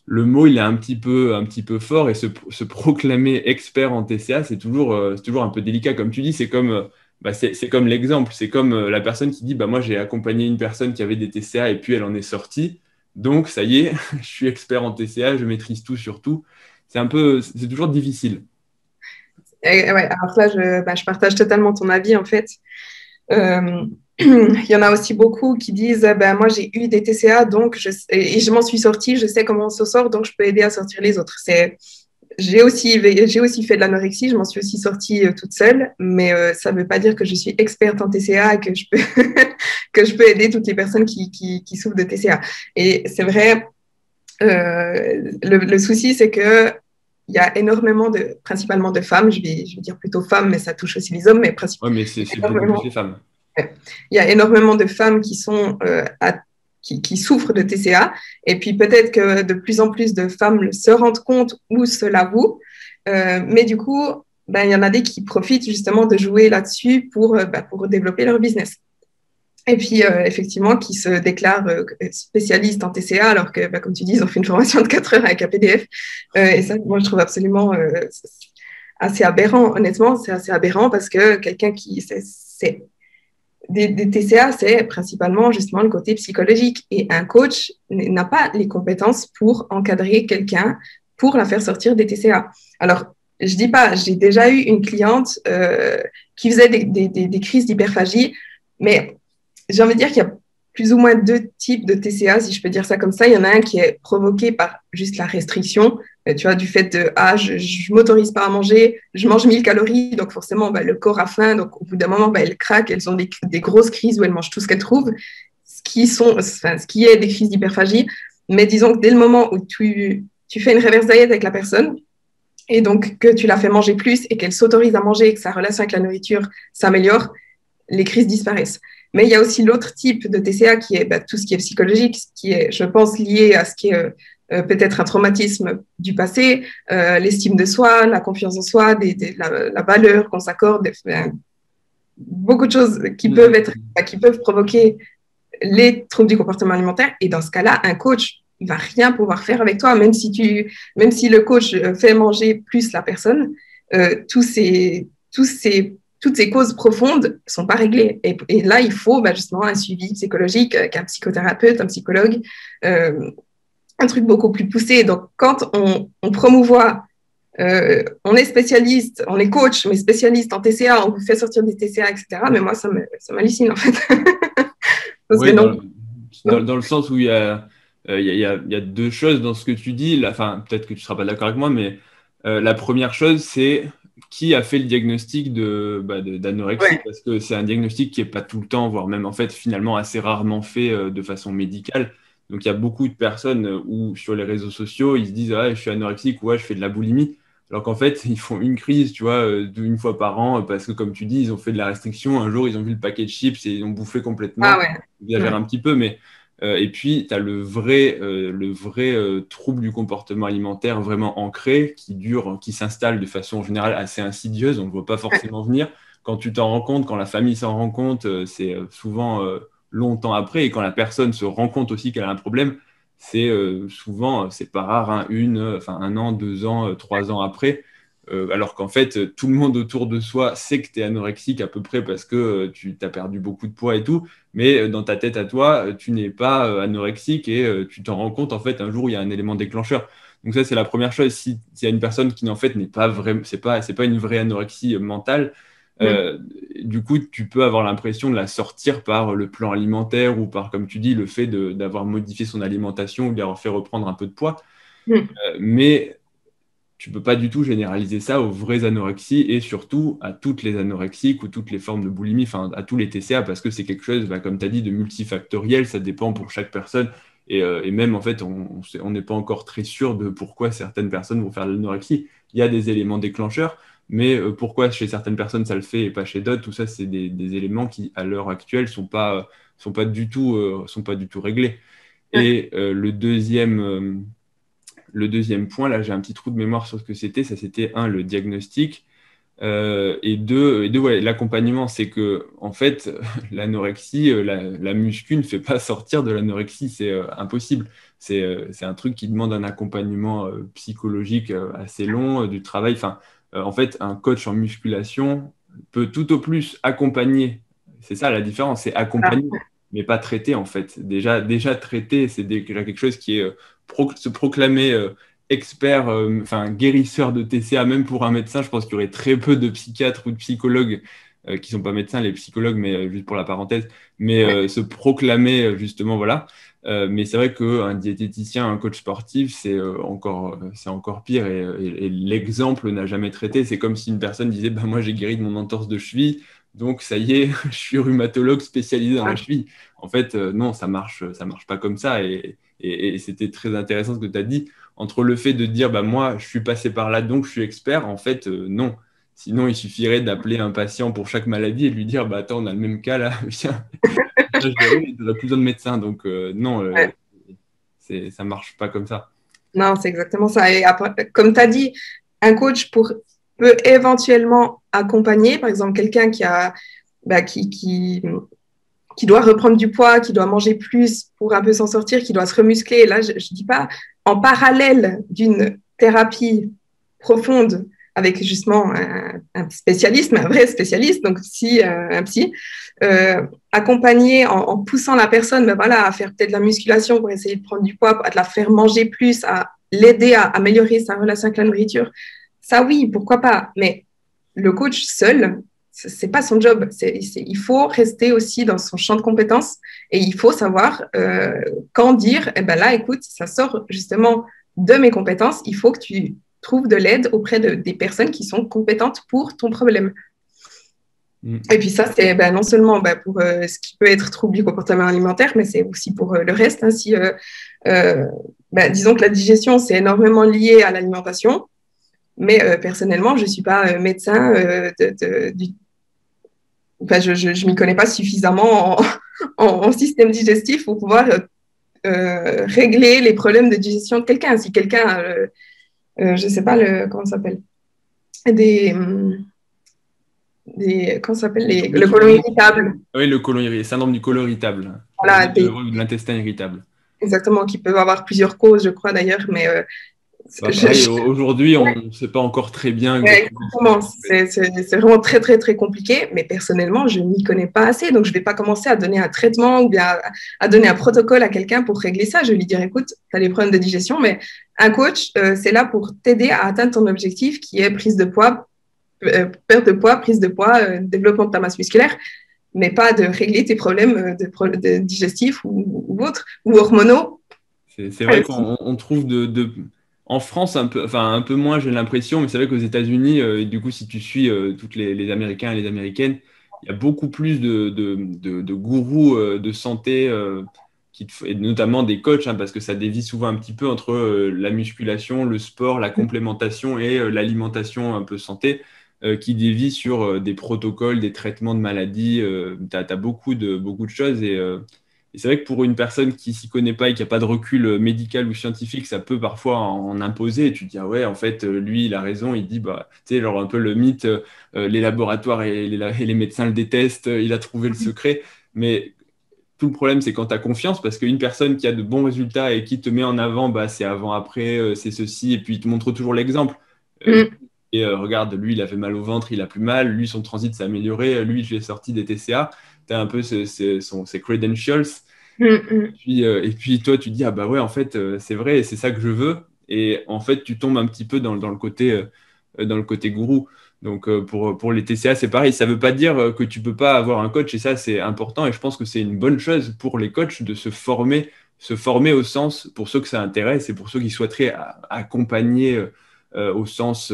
Le mot, il est un petit peu fort, et se proclamer expert en TCA, c'est toujours un peu délicat. Comme tu dis, c'est comme l'exemple. C'est comme la personne qui dit, moi, j'ai accompagné une personne qui avait des TCA et puis elle en est sortie. Donc, ça y est, je suis expert en TCA, je maîtrise tout sur tout. C'est toujours difficile. Ouais, alors là, je partage totalement ton avis, en fait. Il y en a aussi beaucoup qui disent, moi, j'ai eu des TCA, donc et je m'en suis sortie, je sais comment on se sort, donc je peux aider à sortir les autres. J'ai aussi fait de l'anorexie, je m'en suis aussi sortie toute seule, mais ça ne veut pas dire que je suis experte en TCA et que je peux, que je peux aider toutes les personnes qui souffrent de TCA. Et c'est vrai, le souci, c'est que il y a principalement de femmes, je vais dire plutôt femmes, mais ça touche aussi les hommes, mais Ouais, mais c'est beaucoup plus les femmes. Il y a énormément de femmes qui sont qui souffrent de TCA, et puis peut-être que de plus en plus de femmes se rendent compte ou se l'avouent, mais du coup, il y en a des qui profitent justement de jouer là-dessus pour développer leur business. Et puis, effectivement, qui se déclarent spécialistes en TCA, alors que, comme tu dis, ils ont fait une formation de 4 heures avec un PDF. Et ça, moi, je trouve absolument assez aberrant. Honnêtement, c'est assez aberrant parce que quelqu'un des TCA, c'est principalement justement le côté psychologique. Et un coach n'a pas les compétences pour encadrer quelqu'un, pour la faire sortir des TCA. Alors, je dis pas, j'ai déjà eu une cliente qui faisait des crises d'hyperphagie, mais j'ai envie de dire qu'il y a plus ou moins 2 types de TCA, si je peux dire ça comme ça. Il y en a un qui est provoqué par juste la restriction, tu vois, du fait de je m'autorise pas à manger, je mange 1000 calories, donc forcément le corps a faim, donc au bout d'un moment elles craquent, elles ont des grosses crises où elles mangent tout ce qu'elles trouvent, ce qui est des crises d'hyperphagie. Mais disons que dès le moment où tu fais une reverse diet avec la personne, et donc que tu la fais manger plus et qu'elle s'autorise à manger et que sa relation avec la nourriture s'améliore, les crises disparaissent. Mais il y a aussi l'autre type de TCA qui est tout ce qui est psychologique, ce qui est, je pense, lié à ce qui est peut-être un traumatisme du passé, l'estime de soi, la confiance en soi, la valeur qu'on s'accorde, beaucoup de choses qui peuvent provoquer les troubles du comportement alimentaire. Et dans ce cas-là, un coach, il va rien pouvoir faire avec toi, même si le coach fait manger plus la personne, toutes ces causes profondes ne sont pas réglées. Et là, il faut justement un suivi psychologique avec un psychothérapeute, un psychologue, un truc beaucoup plus poussé. Donc, quand on promouvoit, on est spécialiste, on est coach, mais spécialiste en TCA, on vous fait sortir des TCA, etc. Mais moi, ça m'hallucine, en fait. Oui, dans le sens où il y a 2 choses dans ce que tu dis. Peut-être que tu ne seras pas d'accord avec moi, mais la première chose, c'est qui a fait le diagnostic d'anorexie, parce que c'est un diagnostic qui n'est pas tout le temps, voire même en fait finalement assez rarement fait de façon médicale. Donc il y a beaucoup de personnes où sur les réseaux sociaux, ils se disent je suis anorexique ou je fais de la boulimie, alors qu'en fait ils font une crise, tu vois, une fois par an, parce que comme tu dis, ils ont fait de la restriction. Un jour, ils ont vu le paquet de chips et ils ont bouffé complètement. J'exagère un petit peu, mais et puis, tu as le vrai trouble du comportement alimentaire vraiment ancré, qui s'installe de façon générale assez insidieuse, on ne le voit pas forcément venir, quand tu t'en rends compte, quand la famille s'en rend compte, c'est souvent longtemps après. Et quand la personne se rend compte aussi qu'elle a un problème, c'est souvent, c'est pas rare, hein, enfin, 1 an, 2 ans, 3 ans après. Alors qu'en fait, tout le monde autour de soi sait que tu es anorexique à peu près parce que tu as perdu beaucoup de poids et tout. Mais dans ta tête à toi, tu n'es pas anorexique et tu t'en rends compte en fait un jour où il y a un élément déclencheur. Donc ça, c'est la première chose. S'il y a une personne qui en fait n'est pas vraiment, c'est pas une vraie anorexie mentale, Mm. euh, du coup, tu peux avoir l'impression de la sortir par le plan alimentaire ou par, comme tu dis, le fait d'avoir modifié son alimentation ou d'avoir fait reprendre un peu de poids. Mm. Mais tu peux pas du tout généraliser ça aux vraies anorexies et surtout à toutes les anorexiques ou toutes les formes de boulimie, enfin à tous les TCA, parce que c'est quelque chose, bah, comme tu as dit, de multifactoriel, ça dépend pour chaque personne. Et même en fait, on n'est pas encore très sûr de pourquoi certaines personnes vont faire de l'anorexie. Il y a des éléments déclencheurs, mais pourquoi chez certaines personnes ça le fait et pas chez d'autres, tout ça, c'est des éléments qui, à l'heure actuelle, sont pas du tout réglés. Ouais. Et le deuxième point, là, j'ai un petit trou de mémoire sur ce que c'était. Ça, c'était le diagnostic. Et deux, ouais, l'accompagnement. C'est que, en fait, l'anorexie, la muscu ne fait pas sortir de l'anorexie. C'est impossible. C'est un truc qui demande un accompagnement psychologique assez long, du travail. Enfin, en fait, un coach en musculation peut tout au plus accompagner. C'est ça la différence, c'est Ah, accompagner, mais pas traiter, en fait. Déjà traiter, c'est déjà quelque chose qui est se proclamer expert, enfin guérisseur de TCA, même pour un médecin, je pense qu'il y aurait très peu de psychiatres ou de psychologues qui sont pas médecins, les psychologues, mais juste pour la parenthèse, mais ouais. se proclamer justement, voilà. Mais c'est vrai qu'un diététicien, un coach sportif, c'est encore pire et l'exemple n'a jamais traité. C'est comme si une personne disait, bah, moi j'ai guéri de mon entorse de cheville, donc ça y est, je suis rhumatologue spécialisé dans la Ah, cheville. En fait, non, ça marche pas comme ça. Et c'était très intéressant ce que tu as dit, entre le fait de dire, bah, moi, je suis passé par là, donc je suis expert, en fait, non. Sinon, il suffirait d'appeler un patient pour chaque maladie et de lui dire, bah, attends, on a le même cas là, viens, je déroule, il n'aurait plus besoin de médecin. Donc, non, ouais. ça marche pas comme ça. Non, c'est exactement ça. Et après, comme tu as dit, un coach peut éventuellement accompagner, par exemple, quelqu'un bah, qui doit reprendre du poids, qui doit manger plus pour un peu s'en sortir, qui doit se remuscler. Et là, je ne dis pas en parallèle d'une thérapie profonde avec justement un spécialiste, mais un vrai spécialiste, donc un psy, accompagner en poussant la personne ben voilà, à faire peut-être de la musculation pour essayer de prendre du poids, à la faire manger plus, à l'aider à améliorer sa relation avec la nourriture. Ça, oui, pourquoi pas. Mais le coach seul, c'est pas son job. Il faut rester aussi dans son champ de compétences et il faut savoir quand dire, eh ben là, écoute, ça sort justement de mes compétences. Il faut que tu trouves de l'aide auprès des personnes qui sont compétentes pour ton problème. Mm. Et puis ça, c'est ben, non seulement ben, pour ce qui peut être trouble du comportement alimentaire, mais c'est aussi pour le reste. Hein, si, ben, disons que la digestion, c'est énormément lié à l'alimentation. Mais personnellement, je ne suis pas médecin enfin, je m'y connais pas suffisamment en système digestif pour pouvoir régler les problèmes de digestion de quelqu'un. Si quelqu'un, je sais pas comment ça s'appelle, des, comment ça s'appelle, Mais le côlon irritable, oui, syndrome du côlon irritable, voilà, ou de l'intestin irritable. exactement, qui peuvent avoir plusieurs causes, je crois d'ailleurs, mais Bah, je, pareil, je, aujourd'hui, on ne sait pas encore très bien ouais, exactement ce que exactement. c'est en fait. C'est vraiment très, très, très compliqué, mais personnellement, je n'y connais pas assez. Donc, je ne vais pas commencer à donner un traitement ou bien à donner un protocole à quelqu'un pour régler ça. Je vais lui dire, écoute, tu as des problèmes de digestion, mais un coach, c'est là pour t'aider à atteindre ton objectif qui est prise de poids, perte de poids, prise de poids, développement de ta masse musculaire, mais pas de régler tes problèmes de digestifs ou autres, ou hormonaux. C'est vrai qu'on trouve en France un peu moins, j'ai l'impression, mais c'est vrai qu'aux États-Unis, du coup, si tu suis toutes les Américains et les Américaines, il y a beaucoup plus de gourous de santé, et notamment des coachs, hein, parce que ça dévie souvent un petit peu entre la musculation, le sport, la complémentation et l'alimentation un peu santé, qui dévie sur des protocoles, des traitements de maladies. Tu as, beaucoup de choses Et c'est vrai que pour une personne qui s'y connaît pas et qui n'a pas de recul médical ou scientifique, ça peut parfois en imposer. Et tu te dis, ah ouais, en fait, lui, il a raison. Il dit, bah, tu sais, genre un peu le mythe, les laboratoires et les médecins le détestent, il a trouvé le secret. Mais tout le problème, c'est quand tu as confiance, parce qu'une personne qui a de bons résultats et qui te met en avant, bah, c'est avant-après, c'est ceci, et puis il te montre toujours l'exemple. Euh, Mm. Regarde, lui, il avait mal au ventre, il a plus mal, lui, son transit s'est amélioré, lui, je l'ai sorti des TCA. Tu as un peu ses credentials. Mm. Mm. Et puis toi, tu dis, ah bah ouais, en fait, c'est vrai, c'est ça que je veux. Et en fait, tu tombes un petit peu dans le côté gourou. Donc pour les TCA, c'est pareil. Ça ne veut pas dire que tu ne peux pas avoir un coach, et ça, c'est important. Et je pense que c'est une bonne chose pour les coachs de se former au sens, pour ceux que ça intéresse et pour ceux qui souhaiteraient accompagner au sens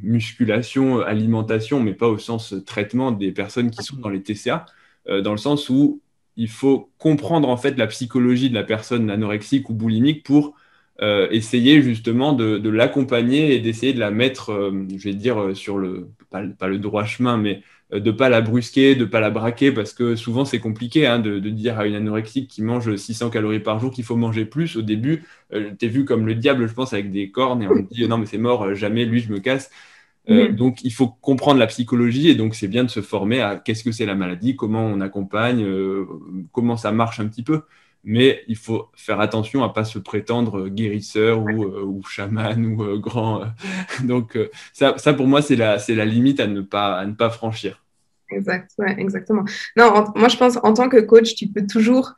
musculation, alimentation, mais pas au sens traitement des personnes qui sont dans les TCA, dans le sens où il faut comprendre en fait la psychologie de la personne anorexique ou boulimique pour essayer justement de l'accompagner et d'essayer de la mettre, je vais dire, sur pas le droit chemin, mais de ne pas la brusquer, de ne pas la braquer, parce que souvent c'est compliqué hein, de dire à une anorexique qui mange 600 calories par jour qu'il faut manger plus. Au début, t'es vu comme le diable, je pense, avec des cornes, et on te dit non mais c'est mort, jamais, lui je me casse. Mm. Donc, il faut comprendre la psychologie et donc c'est bien de se former à qu'est-ce que c'est la maladie, comment on accompagne, comment ça marche un petit peu. Mais il faut faire attention à ne pas se prétendre guérisseur ou chaman ou grand. Donc, ça, pour moi, c'est la limite à ne pas franchir. Exact, ouais, exactement. Non, moi, je pense en tant que coach, tu peux toujours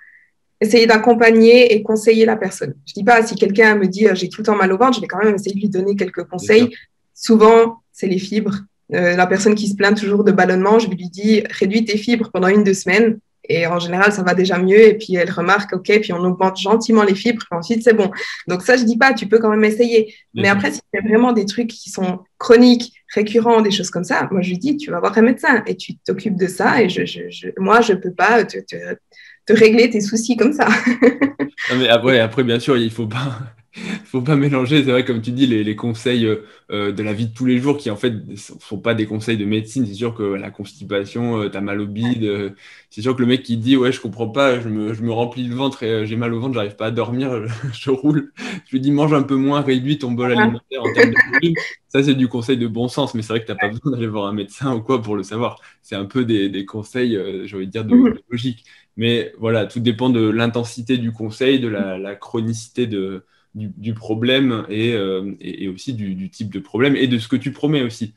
essayer d'accompagner et conseiller la personne. Je dis pas, si quelqu'un me dit j'ai tout le temps mal au ventre, je vais quand même essayer de lui donner quelques C'est sûr. conseils. Souvent, c'est les fibres. La personne qui se plaint toujours de ballonnement, je lui dis réduis tes fibres pendant 1-2 semaines. Et en général, ça va déjà mieux. Et puis, elle remarque, OK, puis on augmente gentiment les fibres. Puis ensuite, c'est bon. Donc, ça, je dis pas, tu peux quand même essayer. Bien Mais sûr. après, si tu as vraiment des trucs qui sont chroniques, récurrents, des choses comme ça, moi, je lui dis, tu vas voir un médecin et tu t'occupes de ça. Et moi, je peux pas te régler tes soucis comme ça. Non, mais après, bien sûr, il faut pas mélanger, c'est vrai, comme tu dis, les conseils de la vie de tous les jours qui, en fait, ne sont pas des conseils de médecine. C'est sûr que la constipation, t'as mal au bide. C'est sûr que le mec qui dit, ouais, je comprends pas, je me remplis le ventre et j'ai mal au ventre, j'arrive pas à dormir, je roule. Je lui dis, mange un peu moins, réduis ton bol alimentaire en termes de volume. Ça, c'est du conseil de bon sens, mais c'est vrai que t'as pas besoin d'aller voir un médecin ou quoi pour le savoir. C'est un peu des conseils, j'ai envie de dire, de logique. Mais voilà, tout dépend de l'intensité du conseil, de la chronicité du problème et aussi du type de problème et de ce que tu promets aussi.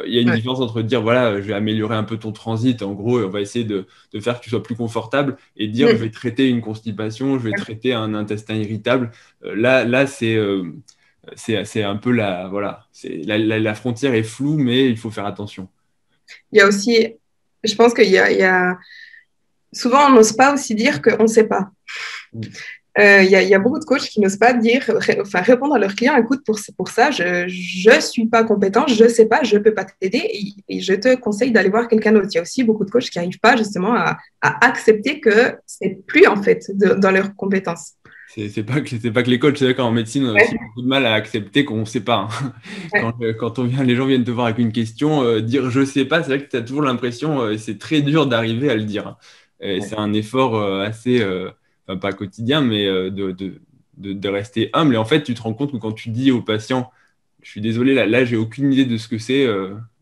Il y a une Ouais. différence entre dire, voilà, je vais améliorer un peu ton transit, en gros, on va essayer de faire que tu sois plus confortable, et dire, je vais traiter une constipation, je vais traiter un intestin irritable. Là c'est un peu voilà, la frontière est floue, mais il faut faire attention. Il y a aussi, je pense qu'il y a souvent, on n'ose pas aussi dire qu'on ne sait pas. Il y a beaucoup de coachs qui n'osent pas dire, enfin, répondre à leurs clients, écoute, pour ça, je ne suis pas compétent, je ne sais pas, je ne peux pas t'aider et je te conseille d'aller voir quelqu'un d'autre. Il y a aussi beaucoup de coachs qui n'arrivent pas justement à accepter que c'est plus en fait dans leurs compétences. C'est pas que les coachs, c'est vrai qu'en médecine, on a aussi Ouais, beaucoup de mal à accepter qu'on ne sait pas, hein. ouais, Quand les gens viennent te voir avec une question, dire je sais pas, c'est vrai que tu as toujours l'impression, et c'est très dur d'arriver à le dire, hein. C'est un effort assez, enfin, pas quotidien, mais de rester humble. Et en fait, tu te rends compte que quand tu dis au patient, je suis désolé, là j'ai aucune idée de ce que c'est,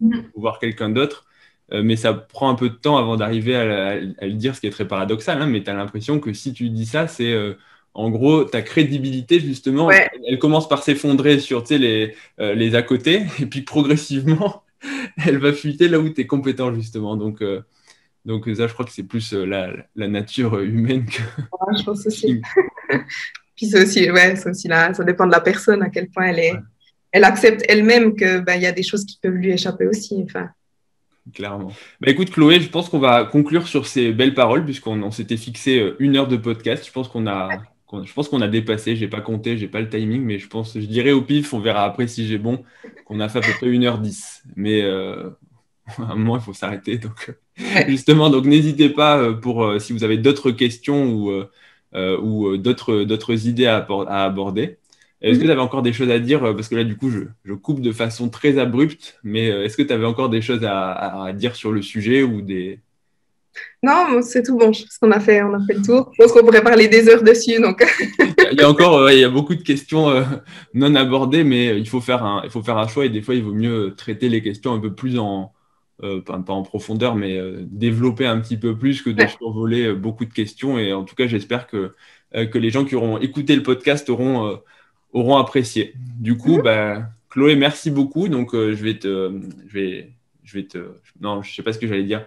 Mhm. faut voir quelqu'un d'autre. Mais ça prend un peu de temps avant d'arriver à le dire, ce qui est très paradoxal, hein, mais tu as l'impression que si tu dis ça, c'est en gros ta crédibilité, justement, Ouais, elle commence par s'effondrer sur tu sais, les à côté, et puis progressivement, elle va fuiter là où tu es compétent, justement. Donc ça, je crois que c'est plus la nature humaine que. ouais, je pense aussi. Puis c'est aussi là, ça dépend de la personne, à quel point elle accepte elle-même que ben, il y a des choses qui peuvent lui échapper aussi. Enfin, Clairement. Bah écoute, Chloé, je pense qu'on va conclure sur ces belles paroles, puisqu'on s'était fixé 1 heure de podcast. Je pense qu'on a dépassé. J'ai pas compté, j'ai pas le timing, mais je dirais au pif, on verra après si j'ai bon, qu'on a fait à peu près 1h10. Mais à un moment, il faut s'arrêter. Donc, ouais. justement, donc n'hésitez pas pour si vous avez d'autres questions ou d'autres idées à aborder. Est-ce que tu Mhm. avais encore des choses à dire? Parce que là, du coup, je coupe de façon très abrupte, mais est-ce que tu avais encore des choses à dire sur le sujet ou des. Non, c'est tout bon. Je pense qu'on on a fait le tour. Je pense qu'on pourrait parler des heures dessus. Donc. Il y a encore il y a beaucoup de questions non abordées, mais il faut faire un choix et des fois, il vaut mieux traiter les questions un peu plus pas en profondeur, mais développer un petit peu plus que de Ouais. survoler beaucoup de questions. Et en tout cas, j'espère que les gens qui auront écouté le podcast auront apprécié. Du coup, bah, Chloé, merci beaucoup. Donc, je vais te, non, je sais pas ce que j'allais dire.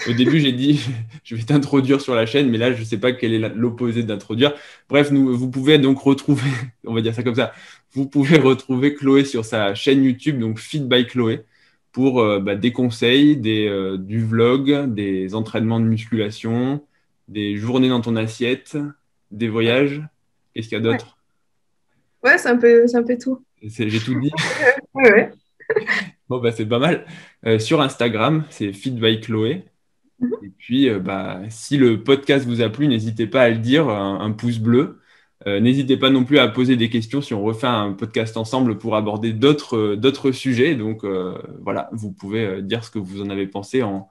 Au début, j'ai dit, je vais t'introduire sur la chaîne, mais là, je ne sais pas quel est l'opposé d'introduire. Bref, vous pouvez donc retrouver, on va dire ça comme ça, vous pouvez retrouver Chloé sur sa chaîne YouTube, donc Feed by Chloé, pour des conseils, du vlog, des entraînements de musculation, des journées dans ton assiette, des voyages. Qu'est-ce qu'il y a Ouais, d'autre? ouais, c'est un peu tout. J'ai tout dit. Ouais, ouais. Bon, bah, c'est pas mal. Sur Instagram, c'est Feed by Chloé. Et puis, si le podcast vous a plu, n'hésitez pas à le dire, un pouce bleu. N'hésitez pas non plus à poser des questions si on refait un podcast ensemble pour aborder d'autres sujets. Donc, voilà, vous pouvez dire ce que vous en avez pensé en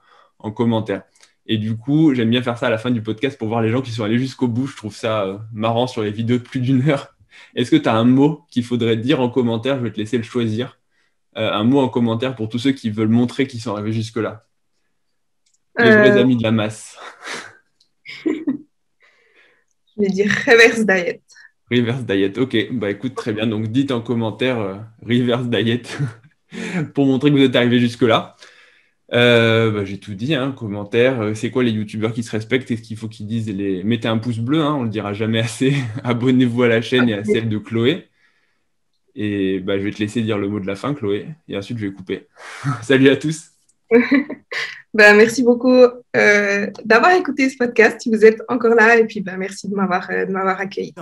commentaire. Et du coup, j'aime bien faire ça à la fin du podcast pour voir les gens qui sont allés jusqu'au bout. Je trouve ça marrant sur les vidéos de plus d'une heure. Est-ce que tu as un mot qu'il faudrait dire en commentaire? Je vais te laisser le choisir. Un mot en commentaire pour tous ceux qui veulent montrer qu'ils sont arrivés jusque-là. Les vrais Euh, amis de la masse. je vais dire reverse diet. Reverse diet, ok. Bah écoute, très bien. Donc dites en commentaire reverse diet pour montrer que vous êtes arrivé jusque-là. J'ai tout dit, hein, commentaire. C'est quoi les youtubeurs qui se respectent? Est-ce qu'il faut qu'ils disent mettez un pouce bleu, hein, on le dira jamais assez. Abonnez-vous à la chaîne et à celle de Chloé. Et je vais te laisser dire le mot de la fin, Chloé. Et ensuite, je vais couper. Salut à tous. Ben, merci beaucoup d'avoir écouté ce podcast, si vous êtes encore là, et puis ben, merci de m'avoir accueilli.